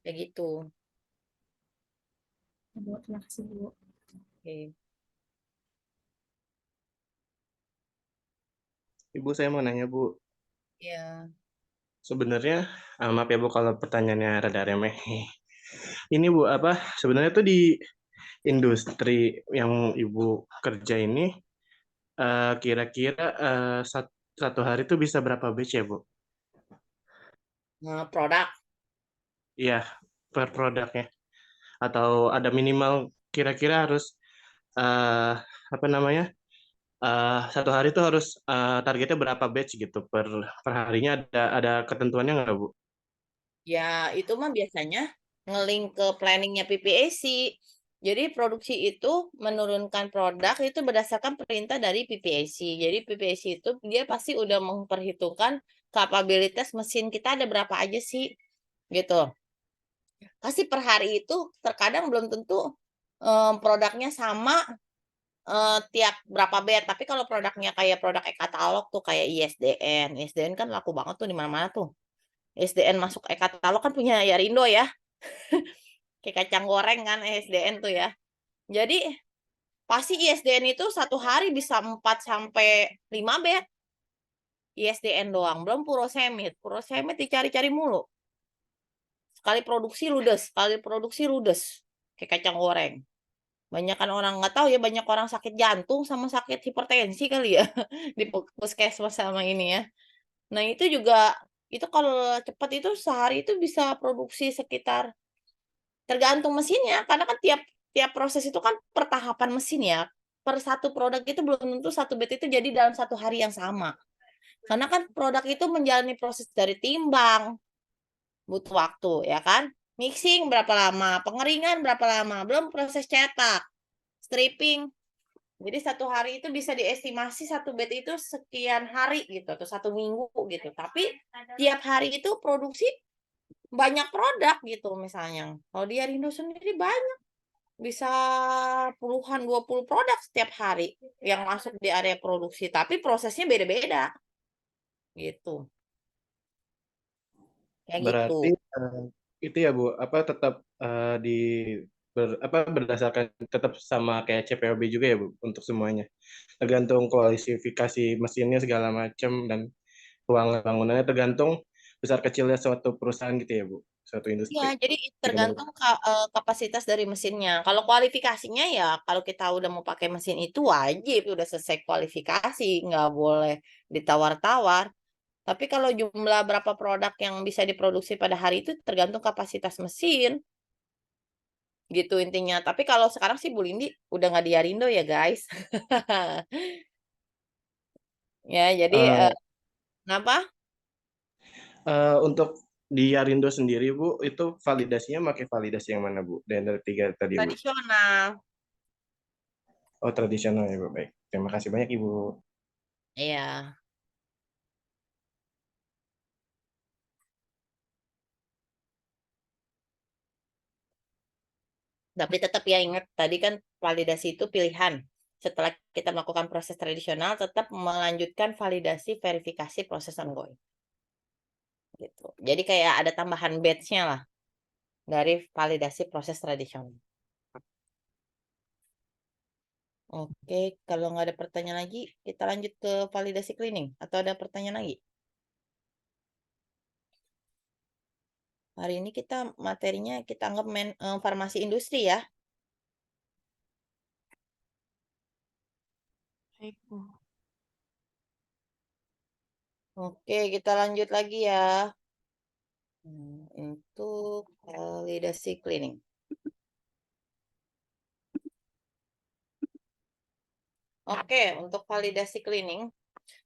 Speaker 1: Kayak gitu.
Speaker 3: Bu, terima kasih Bu.
Speaker 1: Oke.
Speaker 6: Ibu, saya mau nanya, Bu.
Speaker 1: Ya.
Speaker 6: Sebenarnya, maaf ya Bu kalau pertanyaannya rada remeh. Ini Bu, sebenarnya tuh di industri yang Ibu kerja ini, kira-kira satu hari tuh bisa berapa batch ya Bu?
Speaker 1: Nah, produk.
Speaker 6: Iya, per produknya. Atau ada minimal kira-kira harus, satu hari tuh harus targetnya berapa batch gitu per harinya ada ketentuannya nggak Bu?
Speaker 1: Ya, itu mah biasanya ngelink ke planningnya PPAC. Jadi produksi itu menurunkan produk itu berdasarkan perintah dari PPAC. Jadi PPAC itu dia pasti udah memperhitungkan kapabilitas mesin kita ada berapa aja sih gitu. Pasti per hari itu terkadang belum tentu produknya sama tiap berapa bed. Tapi kalau produknya kayak produk e-katalog tuh kayak ISDN. ISDN kan laku banget tuh di mana-mana tuh. ISDN masuk e-katalog kan punya Yarindo ya. Kayak kacang goreng kan ISDN tuh ya. Jadi pasti ISDN itu satu hari bisa 4 sampai 5 bed. ISDN doang, belum Purosemid. Purosemid dicari-cari mulu. Sekali produksi ludes. Kayak kacang goreng. Banyakan orang nggak tahu ya, banyak orang sakit jantung sama sakit hipertensi kali ya di puskesmas sama ini ya. Nah itu juga, itu kalau cepat itu sehari itu bisa produksi sekitar, tergantung mesinnya, karena kan tiap tiap proses itu kan pertahapan mesin ya. Per satu produk itu belum tentu satu bed itu jadi dalam satu hari yang sama. Karena kan produk itu menjalani proses dari timbang, butuh waktu ya kan. Mixing berapa lama, pengeringan berapa lama, belum proses cetak, stripping. Jadi satu hari itu bisa diestimasi satu bed itu sekian hari gitu atau 1 minggu gitu. Tapi tiap hari itu produksi banyak produk gitu misalnya. Kalau di Arindo sendiri banyak, bisa puluhan 20 produk setiap hari yang masuk di area produksi. Tapi prosesnya beda-beda gitu. Kayak gitu.
Speaker 6: Berarti itu ya Bu, apa tetap di berdasarkan tetap sama kayak CPOB juga ya Bu untuk semuanya. Tergantung kualifikasi mesinnya segala macam dan ruang bangunannya tergantung besar kecilnya suatu perusahaan gitu ya Bu, suatu industri.
Speaker 1: Ya, jadi tergantung kapasitas dari mesinnya. Kalau kualifikasinya ya, kalau kita udah mau pakai mesin itu wajib udah selesai kualifikasi, nggak boleh ditawar-tawar. Tapi kalau jumlah berapa produk yang bisa diproduksi pada hari itu tergantung kapasitas mesin, gitu intinya. Tapi kalau sekarang sih Bu Lindi udah nggak di Arindo ya guys. Ya, jadi
Speaker 6: Eh,
Speaker 1: kenapa?
Speaker 6: untuk di Arindo sendiri Bu, itu validasinya pakai validasi yang mana Bu? Dari 3 tadi Bu.
Speaker 1: Tradisional.
Speaker 6: Oh tradisional ya Bu, baik. Terima kasih banyak Ibu.
Speaker 1: Iya. Tapi tetap ya ingat tadi kan validasi itu pilihan. Setelah kita melakukan proses tradisional, tetap melanjutkan validasi verifikasi proses ongoing. Gitu. Jadi kayak ada tambahan batch-nya lah dari validasi proses tradisional. Oke, kalau nggak ada pertanyaan lagi, kita lanjut ke validasi cleaning. Atau ada pertanyaan lagi? Hari ini kita materinya kita anggap farmasi industri ya.
Speaker 2: Baik, Bu.
Speaker 1: Oke, kita lanjut lagi ya. Untuk validasi cleaning. Oke, untuk validasi cleaning.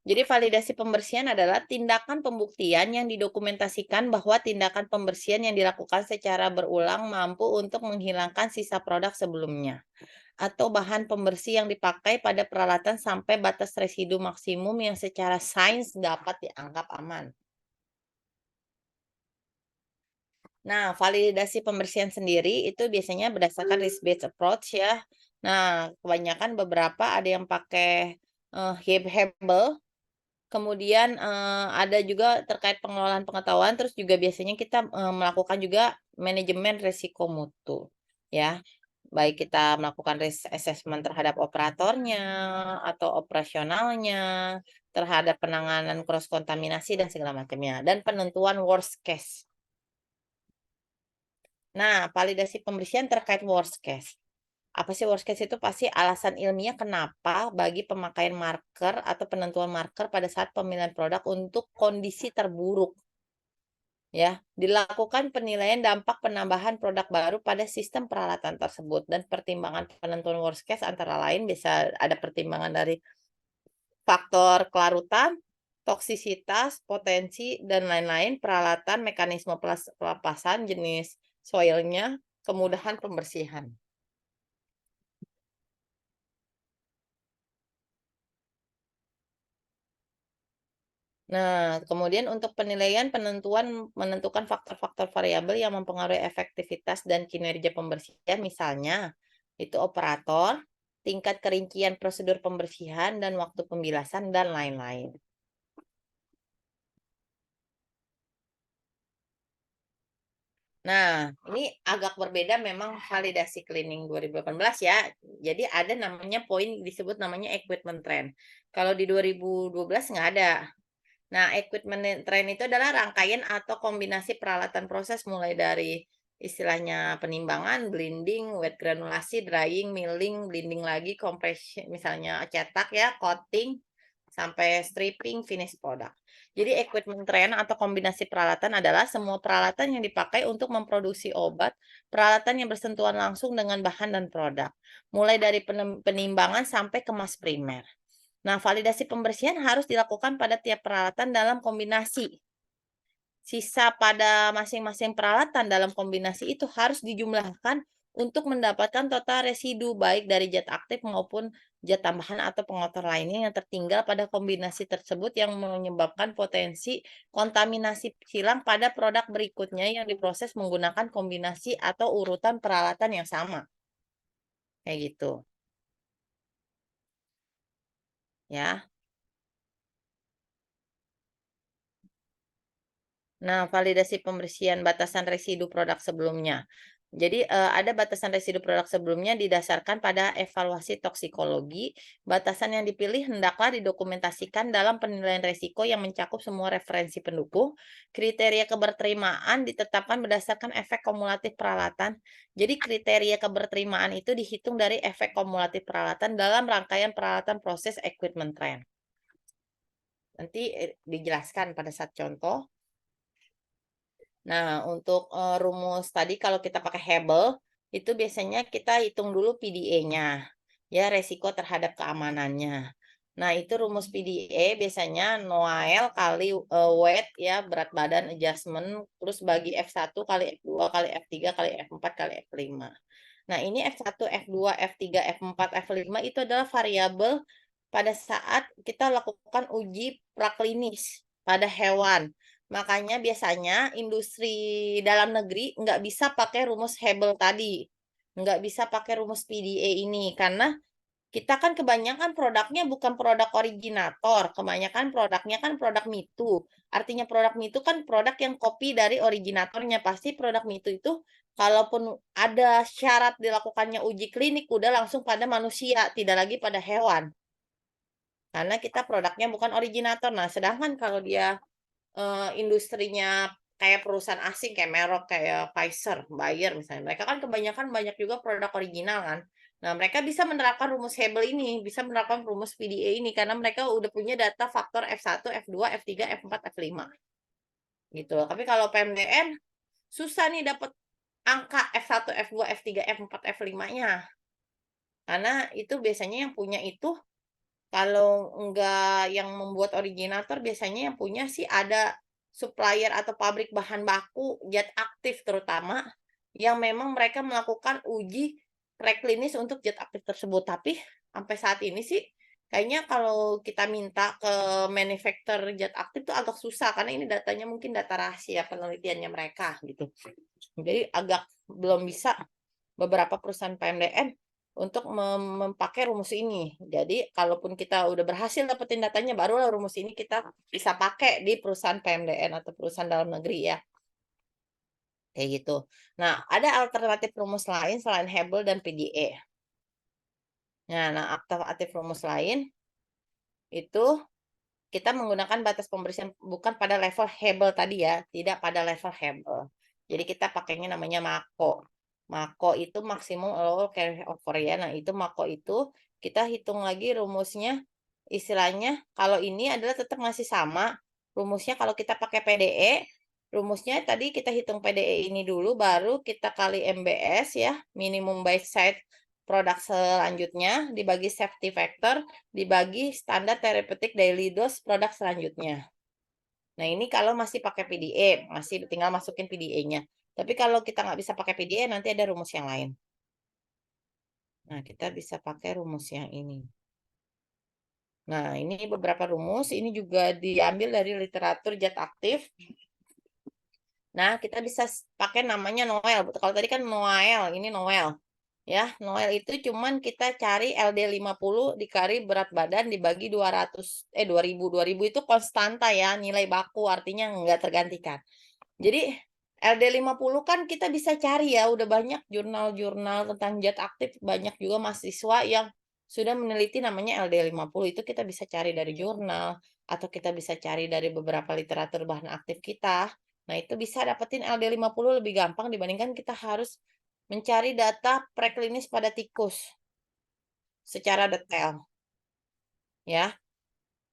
Speaker 1: Jadi validasi pembersihan adalah tindakan pembuktian yang didokumentasikan bahwa tindakan pembersihan yang dilakukan secara berulang mampu untuk menghilangkan sisa produk sebelumnya atau bahan pembersih yang dipakai pada peralatan sampai batas residu maksimum yang secara sains dapat dianggap aman. Nah, validasi pembersihan sendiri itu biasanya berdasarkan risk-based approach ya. Nah, kebanyakan beberapa ada yang pakai Hebel. Kemudian ada juga terkait pengelolaan pengetahuan, terus juga biasanya kita melakukan juga manajemen risiko mutu, ya. Baik kita melakukan risk assessment terhadap operatornya atau operasionalnya, terhadap penanganan cross kontaminasi dan segala macamnya, dan penentuan worst case. Nah, validasi pembersihan terkait worst case. Apa sih worst case itu? Pasti alasan ilmiah kenapa bagi pemakaian marker atau penentuan marker pada saat pemilihan produk untuk kondisi terburuk. Ya, dilakukan penilaian dampak penambahan produk baru pada sistem peralatan tersebut dan pertimbangan penentuan worst case antara lain bisa ada pertimbangan dari faktor kelarutan, toksisitas, potensi, dan lain-lain, peralatan, mekanisme pelepasan, jenis soilnya, kemudahan pembersihan. Nah, kemudian untuk penilaian menentukan faktor-faktor variabel yang mempengaruhi efektivitas dan kinerja pembersihan, misalnya itu operator, tingkat kerincian prosedur pembersihan dan waktu pembilasan, dan lain-lain. Nah, ini agak berbeda memang validasi cleaning 2018 ya. Jadi ada namanya poin disebut namanya equipment trend. Kalau di 2012 nggak ada. Nah, equipment trend itu adalah rangkaian atau kombinasi peralatan proses mulai dari istilahnya penimbangan, blending, wet granulasi, drying, milling, blending lagi, compression, misalnya cetak ya, coating, sampai stripping, finish product. Jadi equipment trend atau kombinasi peralatan adalah semua peralatan yang dipakai untuk memproduksi obat, peralatan yang bersentuhan langsung dengan bahan dan produk, mulai dari penimbangan sampai kemas primer. Nah, validasi pembersihan harus dilakukan pada tiap peralatan dalam kombinasi. Sisa pada masing-masing peralatan dalam kombinasi itu harus dijumlahkan untuk mendapatkan total residu baik dari zat aktif maupun zat tambahan atau pengotor lainnya yang tertinggal pada kombinasi tersebut yang menyebabkan potensi kontaminasi silang pada produk berikutnya yang diproses menggunakan kombinasi atau urutan peralatan yang sama. Kayak gitu. Ya. Nah, validasi pembersihan batasan residu produk sebelumnya. Jadi, ada batasan residu produk sebelumnya didasarkan pada evaluasi toksikologi. Batasan yang dipilih hendaklah didokumentasikan dalam penilaian resiko yang mencakup semua referensi pendukung. Kriteria keberterimaan ditetapkan berdasarkan efek kumulatif peralatan. Jadi, kriteria keberterimaan itu dihitung dari efek kumulatif peralatan dalam rangkaian peralatan proses equipment trend. Nanti, dijelaskan pada saat contoh. Nah, untuk rumus tadi kalau kita pakai Hebel, itu biasanya kita hitung dulu PDE-nya, ya resiko terhadap keamanannya. Nah, itu rumus PDE biasanya Noael kali weight ya, berat badan adjustment, terus bagi F1 kali F2 kali F3 kali F4 kali F5. Nah, ini F1, F2, F3, F4, F5 itu adalah variabel pada saat kita lakukan uji praklinis pada hewan. Makanya biasanya industri dalam negeri nggak bisa pakai rumus Hebel tadi. Nggak bisa pakai rumus PDE ini. Karena kita kan kebanyakan produknya bukan produk originator. Kebanyakan produknya kan produk mitu. Artinya produk mitu kan produk yang copy dari originatornya. Pasti produk mitu itu kalaupun ada syarat dilakukannya uji klinik udah langsung pada manusia. Tidak lagi pada hewan. Karena kita produknya bukan originator. Nah, sedangkan kalau dia industrinya kayak perusahaan asing kayak Merck, kayak Pfizer, Bayer misalnya. Mereka kan kebanyakan banyak juga produk original kan. Nah, mereka bisa menerapkan rumus Hebel ini, bisa menerapkan rumus PDE ini karena mereka udah punya data faktor F1, F2, F3, F4, F5. Gitu. Tapi kalau PMDN susah nih dapat angka F1, F2, F3, F4, F5-nya. Karena itu biasanya yang punya itu kalau enggak yang membuat originator biasanya yang punya sih ada supplier atau pabrik bahan baku zat aktif terutama yang memang mereka melakukan uji preklinis untuk zat aktif tersebut. Tapi sampai saat ini sih kayaknya kalau kita minta ke manufacturer zat aktif itu agak susah karena ini datanya mungkin data rahasia penelitiannya mereka gitu. Jadi agak belum bisa beberapa perusahaan PMDN untuk memakai rumus ini. Jadi, kalaupun kita udah berhasil dapetin datanya, barulah rumus ini kita bisa pakai di perusahaan PMDN atau perusahaan dalam negeri ya. Kayak gitu. Nah, ada alternatif rumus lain selain Hebel dan PDE. Nah, alternatif rumus lain itu kita menggunakan batas pembersihan bukan pada level Hebel tadi ya, tidak pada level Hebel. Jadi kita pakainya namanya Mako. Mako itu maksimum allowable carryover ya. Nah, itu Mako itu kita hitung lagi rumusnya. Istilahnya kalau ini adalah tetap masih sama. Rumusnya kalau kita pakai PDE, rumusnya tadi kita hitung PDE ini dulu baru kita kali MBS ya, minimum base site produk selanjutnya dibagi safety factor dibagi standar therapeutic daily dose produk selanjutnya. Nah, ini kalau masih pakai PDE, masih tinggal masukin PDE-nya. Tapi kalau kita nggak bisa pakai PDE, nanti ada rumus yang lain. Nah, kita bisa pakai rumus yang ini. Nah, ini beberapa rumus. Ini juga diambil dari literatur zat aktif. Nah, kita bisa pakai namanya Noel. Kalau tadi kan Noel, ini Noel. Ya, Noel itu cuman kita cari LD50 dikali berat badan dibagi 2000 itu konstanta ya, nilai baku artinya nggak tergantikan. Jadi LD50 kan kita bisa cari ya, udah banyak jurnal-jurnal tentang zat aktif, banyak juga mahasiswa yang sudah meneliti namanya LD50 itu kita bisa cari dari jurnal atau kita bisa cari dari beberapa literatur bahan aktif kita. Nah, itu bisa dapetin LD50 lebih gampang dibandingkan kita harus mencari data preklinis pada tikus secara detail ya.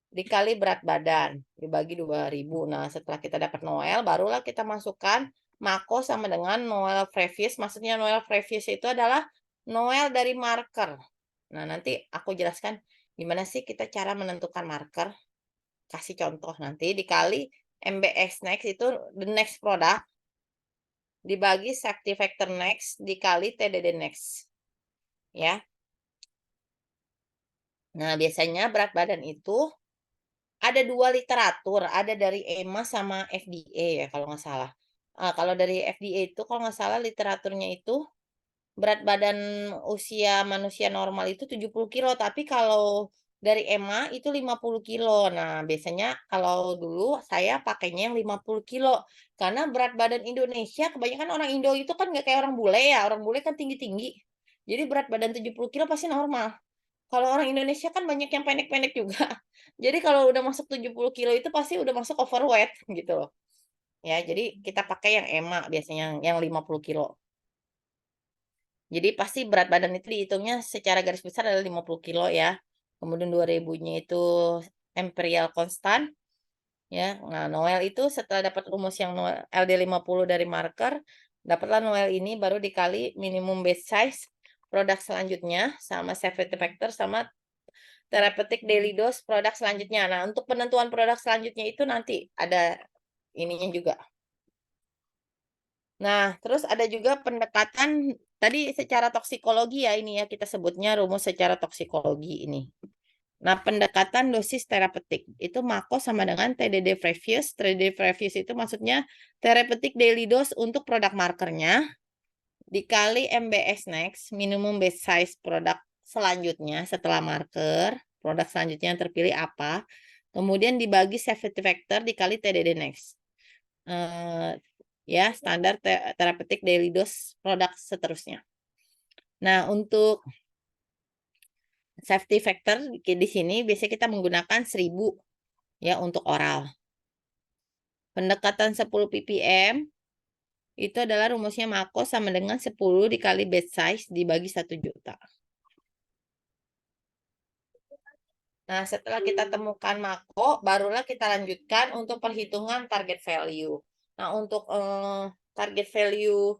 Speaker 1: Dikali berat badan dibagi 2000. Nah, setelah kita dapat Noel barulah kita masukkan Mako sama dengan Noel previous. Maksudnya Noel previous itu adalah Noel dari marker. Nah, nanti aku jelaskan gimana sih kita cara menentukan marker. Kasih contoh nanti dikali MBS next itu the next product dibagi safety factor next dikali TDD next. Ya. Nah, biasanya berat badan itu ada 2 literatur, ada dari EMA sama FDA ya kalau nggak salah. Kalau dari FDA itu kalau nggak salah literaturnya itu berat badan usia manusia normal itu 70 kilo, tapi kalau dari EMA itu 50 kilo. Nah, biasanya kalau dulu saya pakainya yang 50 kilo, karena berat badan Indonesia kebanyakan orang Indo itu kan nggak kayak orang bule ya, orang bule kan tinggi-tinggi. Jadi berat badan 70 kilo pasti normal. Kalau orang Indonesia kan banyak yang pendek-pendek juga. Jadi kalau udah masuk 70 kilo itu pasti udah masuk overweight gitu loh. Ya, jadi kita pakai yang EMA biasanya yang 50 kilo. Jadi pasti berat badan itu dihitungnya secara garis besar adalah 50 kilo ya. Kemudian 2000-nya itu imperial constant ya. Nah, Noel itu setelah dapat rumus yang Noel LD50 dari marker, dapatlah Noel ini baru dikali minimum base size produk selanjutnya sama safety factor sama therapeutic daily dose produk selanjutnya. Nah, untuk penentuan produk selanjutnya itu nanti ada ininya juga. Nah, terus ada juga pendekatan tadi secara toksikologi ya ini ya kita sebutnya rumus secara toksikologi ini. Nah, pendekatan dosis terapeutik itu Mako sama dengan TDD previous. TDD previous itu maksudnya therapeutic daily dose untuk produk markernya dikali MBS next, minimum base size produk selanjutnya setelah marker, produk selanjutnya yang terpilih apa, kemudian dibagi safety factor dikali TDD next. Ya, standar therapeutic daily dose produk seterusnya. Nah, untuk safety factor di sini biasanya kita menggunakan 1000 ya untuk oral. Pendekatan 10 ppm itu adalah rumusnya Mako sama dengan 10 dikali batch size dibagi 1 juta. Nah, setelah kita temukan Mako, barulah kita lanjutkan untuk perhitungan target value. Nah, untuk target value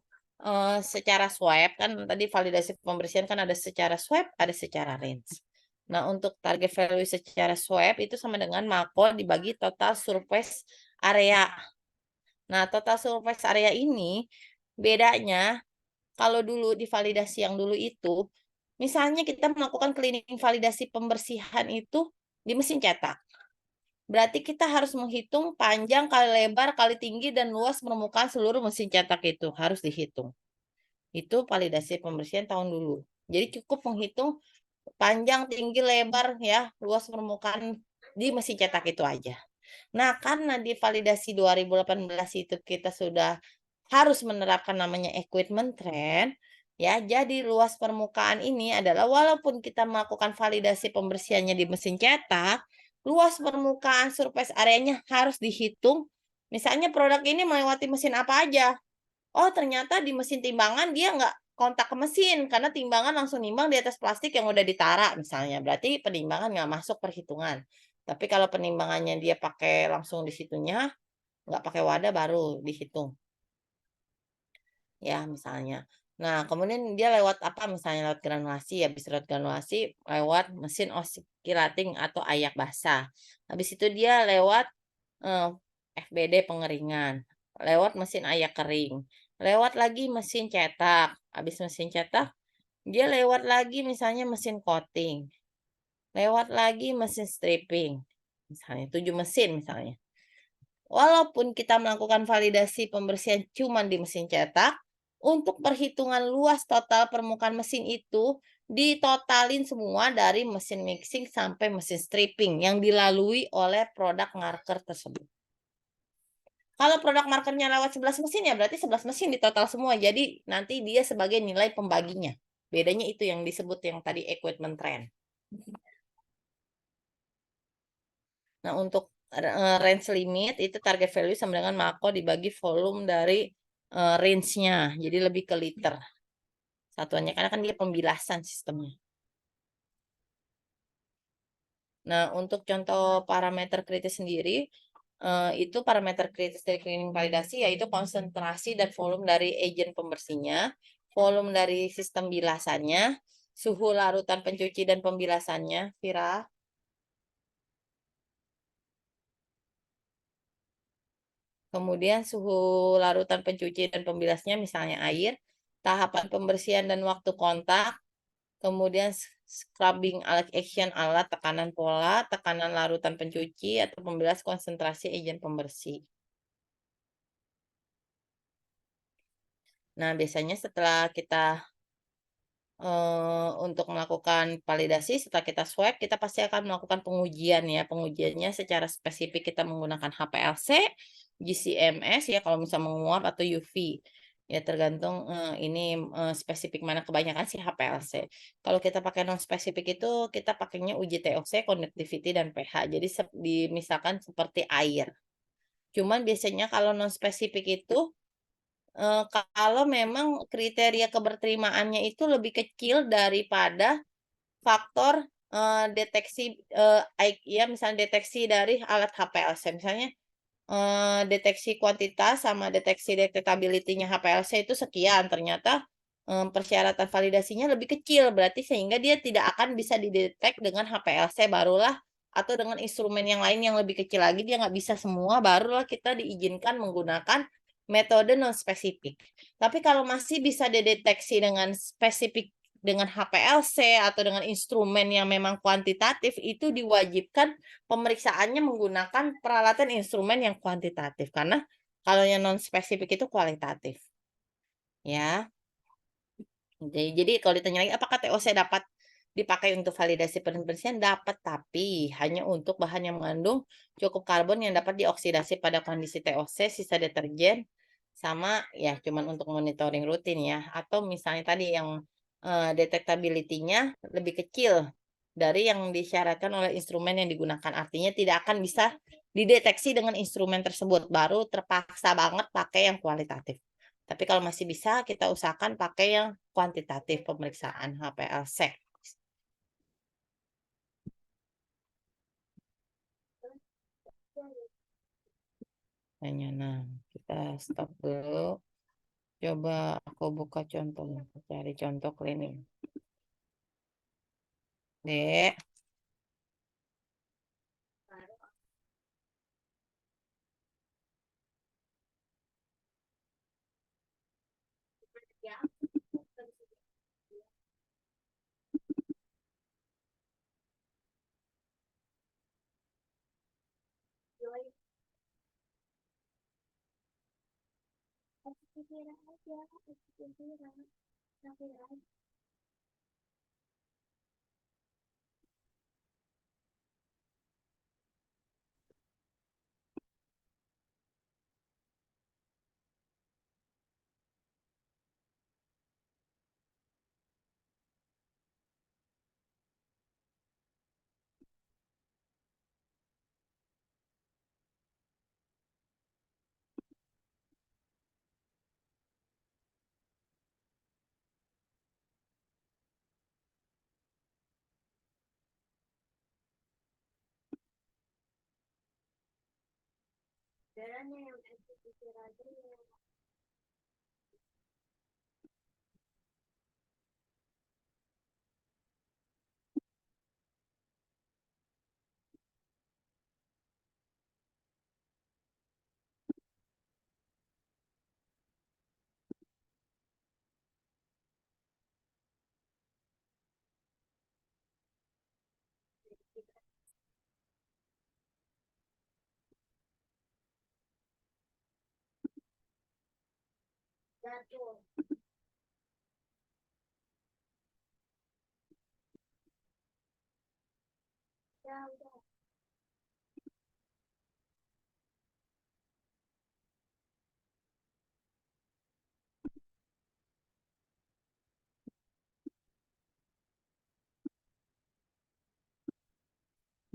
Speaker 1: secara swab, kan tadi validasi pembersihan kan ada secara swab, ada secara range. Nah, untuk target value secara swab itu sama dengan Mako dibagi total surface area. Nah, total surface area ini bedanya kalau dulu di validasi yang dulu itu, misalnya kita melakukan cleaning validasi pembersihan itu di mesin cetak. Berarti kita harus menghitung panjang kali lebar kali tinggi dan luas permukaan seluruh mesin cetak itu harus dihitung. Itu validasi pembersihan tahun dulu. Jadi cukup menghitung panjang, tinggi, lebar ya, luas permukaan di mesin cetak itu aja. Nah, karena di validasi 2018 itu kita sudah harus menerapkan namanya equipment trend, ya. Jadi luas permukaan ini adalah walaupun kita melakukan validasi pembersihannya di mesin cetak, luas permukaan surface areanya harus dihitung. Misalnya produk ini melewati mesin apa aja. Oh, ternyata di mesin timbangan dia nggak kontak ke mesin karena timbangan langsung nimbang di atas plastik yang udah ditara misalnya. Berarti penimbangan nggak masuk perhitungan. Tapi kalau penimbangannya dia pakai langsung di situnya, nggak pakai wadah baru dihitung. Ya, misalnya. Nah, kemudian dia lewat apa? Misalnya lewat granulasi, habis lewat granulasi lewat mesin oscillating atau ayak basah. Habis itu dia lewat FBD pengeringan, lewat mesin ayak kering, lewat lagi mesin cetak. Habis mesin cetak, dia lewat lagi misalnya mesin coating. Lewat lagi mesin stripping. Misalnya 7 mesin misalnya. Walaupun kita melakukan validasi pembersihan cuma di mesin cetak, Untuk perhitungan luas total permukaan mesin itu ditotalin semua dari mesin mixing sampai mesin stripping yang dilalui oleh produk marker tersebut. Kalau produk markernya lewat 11 mesin ya berarti 11 mesin di total semua. Jadi nanti dia sebagai nilai pembaginya. Bedanya itu yang disebut yang tadi equipment trend. Nah, untuk range limit itu target value sama dengan mako dibagi volume dari range-nya. Jadi lebih ke liter. Satuannya karena kan dia pembilasan sistemnya. Nah, untuk contoh parameter kritis sendiri, itu parameter kritis dari cleaning validasi yaitu konsentrasi dan volume dari agen pembersihnya, volume dari sistem bilasannya, suhu larutan pencuci dan pembilasannya, Vira. Kemudian suhu larutan pencuci dan pembilasnya misalnya air, tahapan pembersihan dan waktu kontak, kemudian scrubbing action alat tekanan pola, tekanan larutan pencuci atau pembilas konsentrasi agen pembersih. Nah, biasanya setelah kita untuk melakukan validasi, setelah kita swab, kita pasti akan melakukan pengujian ya. Pengujiannya secara spesifik kita menggunakan HPLC, GCMS ya kalau misalnya menguap atau UV. Ya tergantung ini spesifik mana, kebanyakan sih HPLC. Kalau kita pakai non spesifik itu kita pakainya uji TOC, conductivity dan pH. Jadi misalkan seperti air. Cuman biasanya kalau non spesifik itu kalau memang kriteria keberterimaannya itu lebih kecil daripada faktor deteksi ya misalnya deteksi dari alat HPLC misalnya deteksi kuantitas sama deteksi detectability-nya HPLC itu sekian, ternyata persyaratan validasinya lebih kecil, berarti sehingga dia tidak akan bisa didetek dengan HPLC barulah atau dengan instrumen yang lain yang lebih kecil lagi dia nggak bisa semua, barulah kita diizinkan menggunakan metode non spesifik. Tapi kalau masih bisa dideteksi dengan spesifik dengan HPLC atau dengan instrumen yang memang kuantitatif itu diwajibkan pemeriksaannya menggunakan peralatan instrumen yang kuantitatif karena kalau yang non spesifik itu kualitatif. Ya. Jadi kalau ditanya lagi apakah TOC dapat dipakai untuk validasi pembersihan dapat tapi hanya untuk bahan yang mengandung cukup karbon yang dapat dioksidasi pada kondisi TOC sisa deterjen sama ya cuman untuk monitoring rutin ya atau misalnya tadi yang detectability-nya lebih kecil dari yang disyaratkan oleh instrumen yang digunakan artinya tidak akan bisa dideteksi dengan instrumen tersebut baru terpaksa banget pakai yang kualitatif. Tapi kalau masih bisa kita usahakan pakai yang kuantitatif pemeriksaan HPLC. Nah, kita stop dulu. Coba aku buka contohnya, cari contoh cleaning. Dek.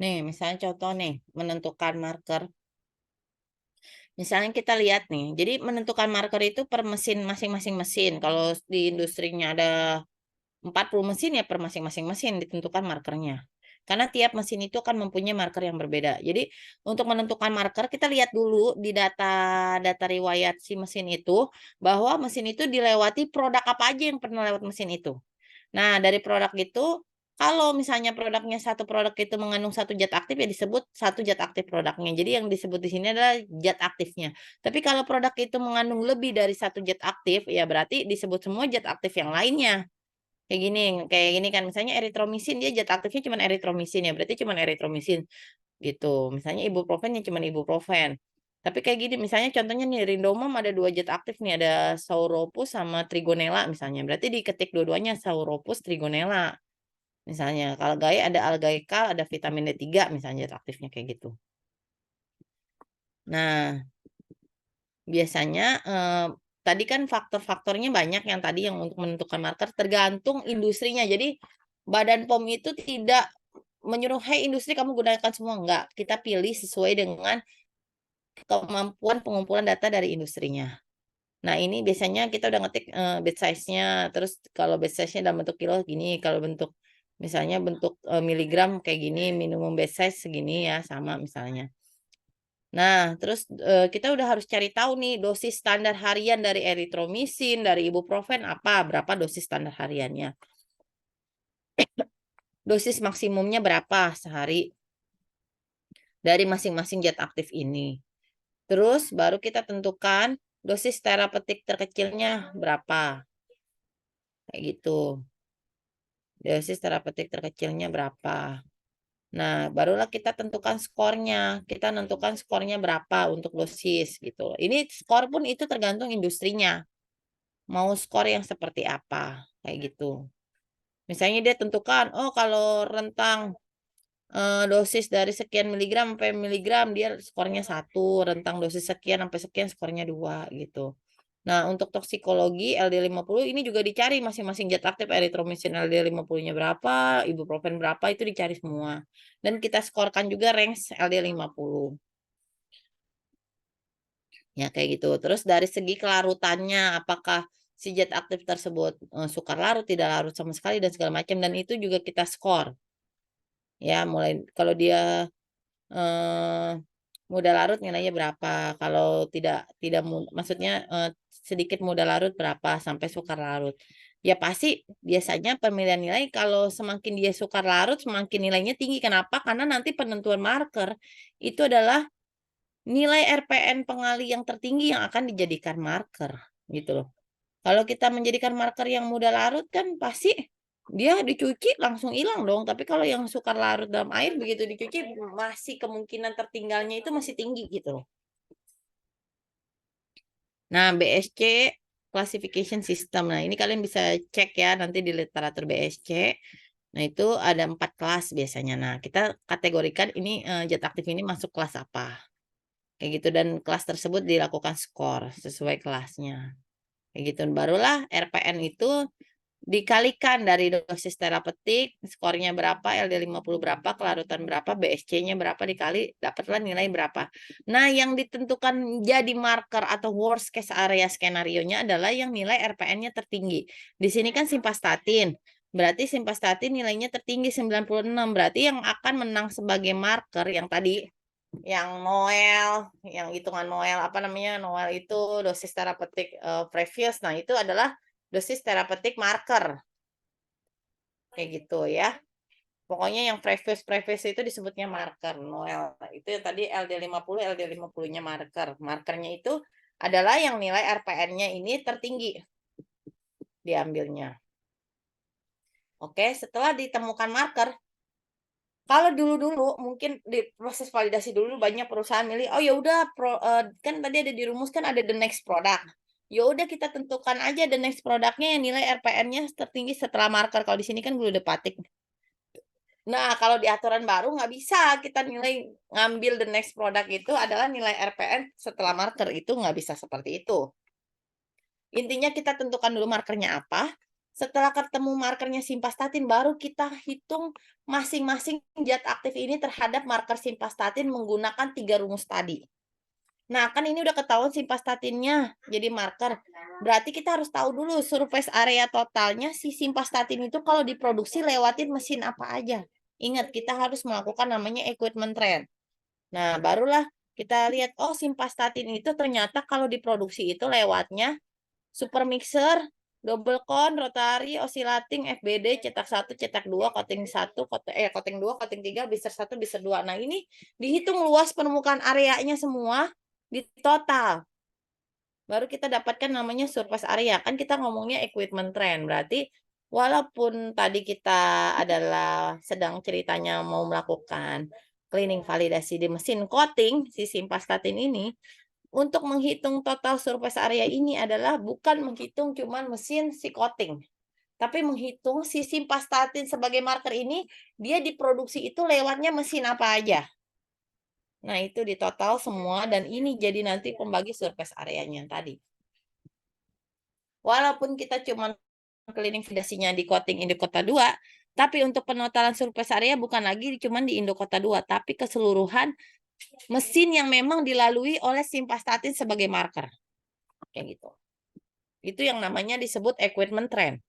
Speaker 1: Nih, misalnya contoh nih, menentukan marker. Misalnya kita lihat nih, jadi menentukan marker itu per mesin masing-masing mesin. Kalau di industrinya ada 40 mesin ya per masing-masing mesin ditentukan markernya. Karena tiap mesin itu akan mempunyai marker yang berbeda. Jadi untuk menentukan marker kita lihat dulu di data riwayat si mesin itu bahwa mesin itu dilewati produk apa aja yang pernah lewat mesin itu. Nah, dari produk itu kalau misalnya produknya satu produk itu mengandung satu zat aktif ya disebut satu zat aktif produknya. Jadi yang disebut di sini adalah zat aktifnya. Tapi kalau produk itu mengandung lebih dari satu zat aktif ya berarti disebut semua zat aktif yang lainnya. Kayak gini kan misalnya eritromisin dia zat aktifnya cuma eritromisin ya berarti cuma eritromisin gitu. Misalnya ibuprofen ya cuma ibuprofen. Tapi kayak gini misalnya contohnya nih Rindomom ada dua zat aktif nih ada Sauropus sama Trigonella misalnya. Berarti diketik dua-duanya Sauropus Trigonella. Misalnya kalau Gae ada Algaekal ada vitamin D3 misalnya zat aktifnya kayak gitu. Nah, biasanya tadi kan faktor-faktornya banyak yang tadi yang untuk menentukan marker tergantung industrinya. Jadi Badan POM itu tidak menyuruh, "Hey industri kamu gunakan semua." Enggak, kita pilih sesuai dengan kemampuan pengumpulan data dari industrinya. Nah, ini biasanya kita udah ngetik batch size-nya, terus kalau batch size-nya dalam bentuk kilo gini, kalau bentuk misalnya bentuk miligram kayak gini, minimum batch size segini ya, sama misalnya. Nah, terus kita udah harus cari tahu nih dosis standar harian dari eritromisin, dari ibuprofen apa, berapa dosis standar hariannya. Dosis maksimumnya berapa sehari dari masing-masing zat aktif ini. Terus baru kita tentukan dosis terapeutik terkecilnya berapa. Kayak gitu. Dosis terapeutik terkecilnya berapa. Nah, barulah kita tentukan skornya. Kita tentukan skornya berapa untuk dosis gitu. Ini skor pun itu tergantung industrinya. Mau skor yang seperti apa. Kayak gitu. Misalnya dia tentukan, oh kalau rentang dosis dari sekian miligram sampai miligram dia skornya 1, rentang dosis sekian sampai sekian skornya 2 gitu. Nah, untuk toksikologi LD50 ini juga dicari masing-masing zat aktif eritromisin LD50-nya berapa, ibuprofen berapa itu dicari semua. Dan kita skorkan juga range LD50. Ya kayak gitu. Terus dari segi kelarutannya apakah si zat aktif tersebut sukar larut, tidak larut sama sekali dan segala macam dan itu juga kita skor. Ya, mulai kalau dia mudah larut nilainya berapa, kalau tidak maksudnya sedikit mudah larut berapa sampai sukar larut. Ya pasti biasanya pemilihan nilai kalau semakin dia sukar larut semakin nilainya tinggi. Kenapa? Karena nanti penentuan marker itu adalah nilai RPN pengali yang tertinggi yang akan dijadikan marker gitu loh. Kalau kita menjadikan marker yang mudah larut kan pasti dia dicuci langsung hilang dong. Tapi kalau yang sukar larut dalam air begitu dicuci masih kemungkinan tertinggalnya itu masih tinggi gitu loh. Nah, BSC Classification System. Nah, ini kalian bisa cek ya nanti di literatur BSC. Nah, itu ada 4 kelas biasanya. Nah, kita kategorikan ini zat aktif ini masuk kelas apa. Kayak gitu dan kelas tersebut dilakukan skor sesuai kelasnya. Kayak gitu. Barulah RPN itu dikalikan dari dosis terapeutik, skornya berapa, LD50 berapa, kelarutan berapa, BSC-nya berapa dikali, dapatlah nilai berapa. Nah, yang ditentukan jadi marker atau worst case area skenario-nya adalah yang nilai RPN-nya tertinggi. Di sini kan simvastatin. Berarti simvastatin nilainya tertinggi 96. Berarti yang akan menang sebagai marker yang tadi yang Noel, yang hitungan Noel apa namanya? Noel itu dosis terapeutik previous. Nah, itu adalah dosis terapeutik marker. Kayak gitu ya. Pokoknya yang previous itu disebutnya marker Noel. Itu tadi LD50, LD50-nya marker. Markernya itu adalah yang nilai RPN-nya ini tertinggi diambilnya. Oke, setelah ditemukan marker, kalau dulu-dulu mungkin di proses validasi dulu banyak perusahaan milih, oh ya udah kan tadi ada dirumuskan ada the next product. Ya udah kita tentukan aja the next produknya yang nilai RPN-nya tertinggi setelah marker. Kalau di sini kan gludepatik. Nah, kalau di aturan baru nggak bisa kita ngambil the next product itu adalah nilai RPN setelah marker. Itu nggak bisa seperti itu. Intinya kita tentukan dulu markernya apa. Setelah ketemu markernya simvastatin, baru kita hitung masing-masing zat aktif ini terhadap marker simvastatin menggunakan 3 rumus tadi. Nah, kan ini udah ketahuan simvastatinnya jadi marker. Berarti kita harus tahu dulu surface area totalnya si simvastatin itu kalau diproduksi lewatin mesin apa aja. Ingat, kita harus melakukan namanya equipment trend. Nah, barulah kita lihat, oh simvastatin itu ternyata kalau diproduksi itu lewatnya super mixer, double con, rotary, oscillating, FBD, cetak 1, cetak 2, coating 1, coating 2, coating 3, biser 1, biser 2. Nah, ini dihitung luas permukaan areanya semua di total. Baru kita dapatkan namanya surface area. Kan kita ngomongnya equipment trend. Berarti walaupun tadi kita adalah sedang ceritanya mau melakukan cleaning validasi di mesin coating si simvastatin ini, untuk menghitung total surface area ini adalah bukan menghitung cuman mesin si coating, tapi menghitung si simvastatin sebagai marker ini dia diproduksi itu lewatnya mesin apa aja. Nah, itu di total semua dan ini jadi nanti pembagi surface areanya tadi. Walaupun kita cuma cleaning validasinya di coating Indokota 2, tapi untuk penotalan surface area bukan lagi cuma di Indokota 2, tapi keseluruhan mesin yang memang dilalui oleh simvastatin sebagai marker. Kayak gitu. Itu yang namanya disebut equipment trend.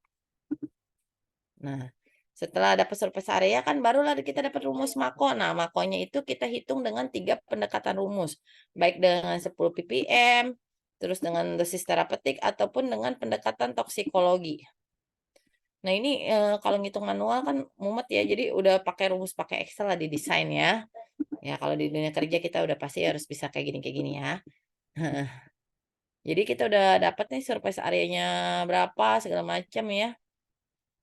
Speaker 1: Nah, setelah dapat surface area kan barulah kita dapat rumus mako. Nah, makonya itu kita hitung dengan 3 pendekatan rumus. Baik dengan 10 ppm, terus dengan dosis terapeutik, ataupun dengan pendekatan toksikologi. Nah, ini kalau ngitung manual kan mumet ya, jadi udah pakai rumus pakai Excel lah di desain ya. Ya, kalau di dunia kerja kita udah pasti harus bisa kayak gini ya. Jadi kita udah dapat nih surface areanya berapa segala macam ya.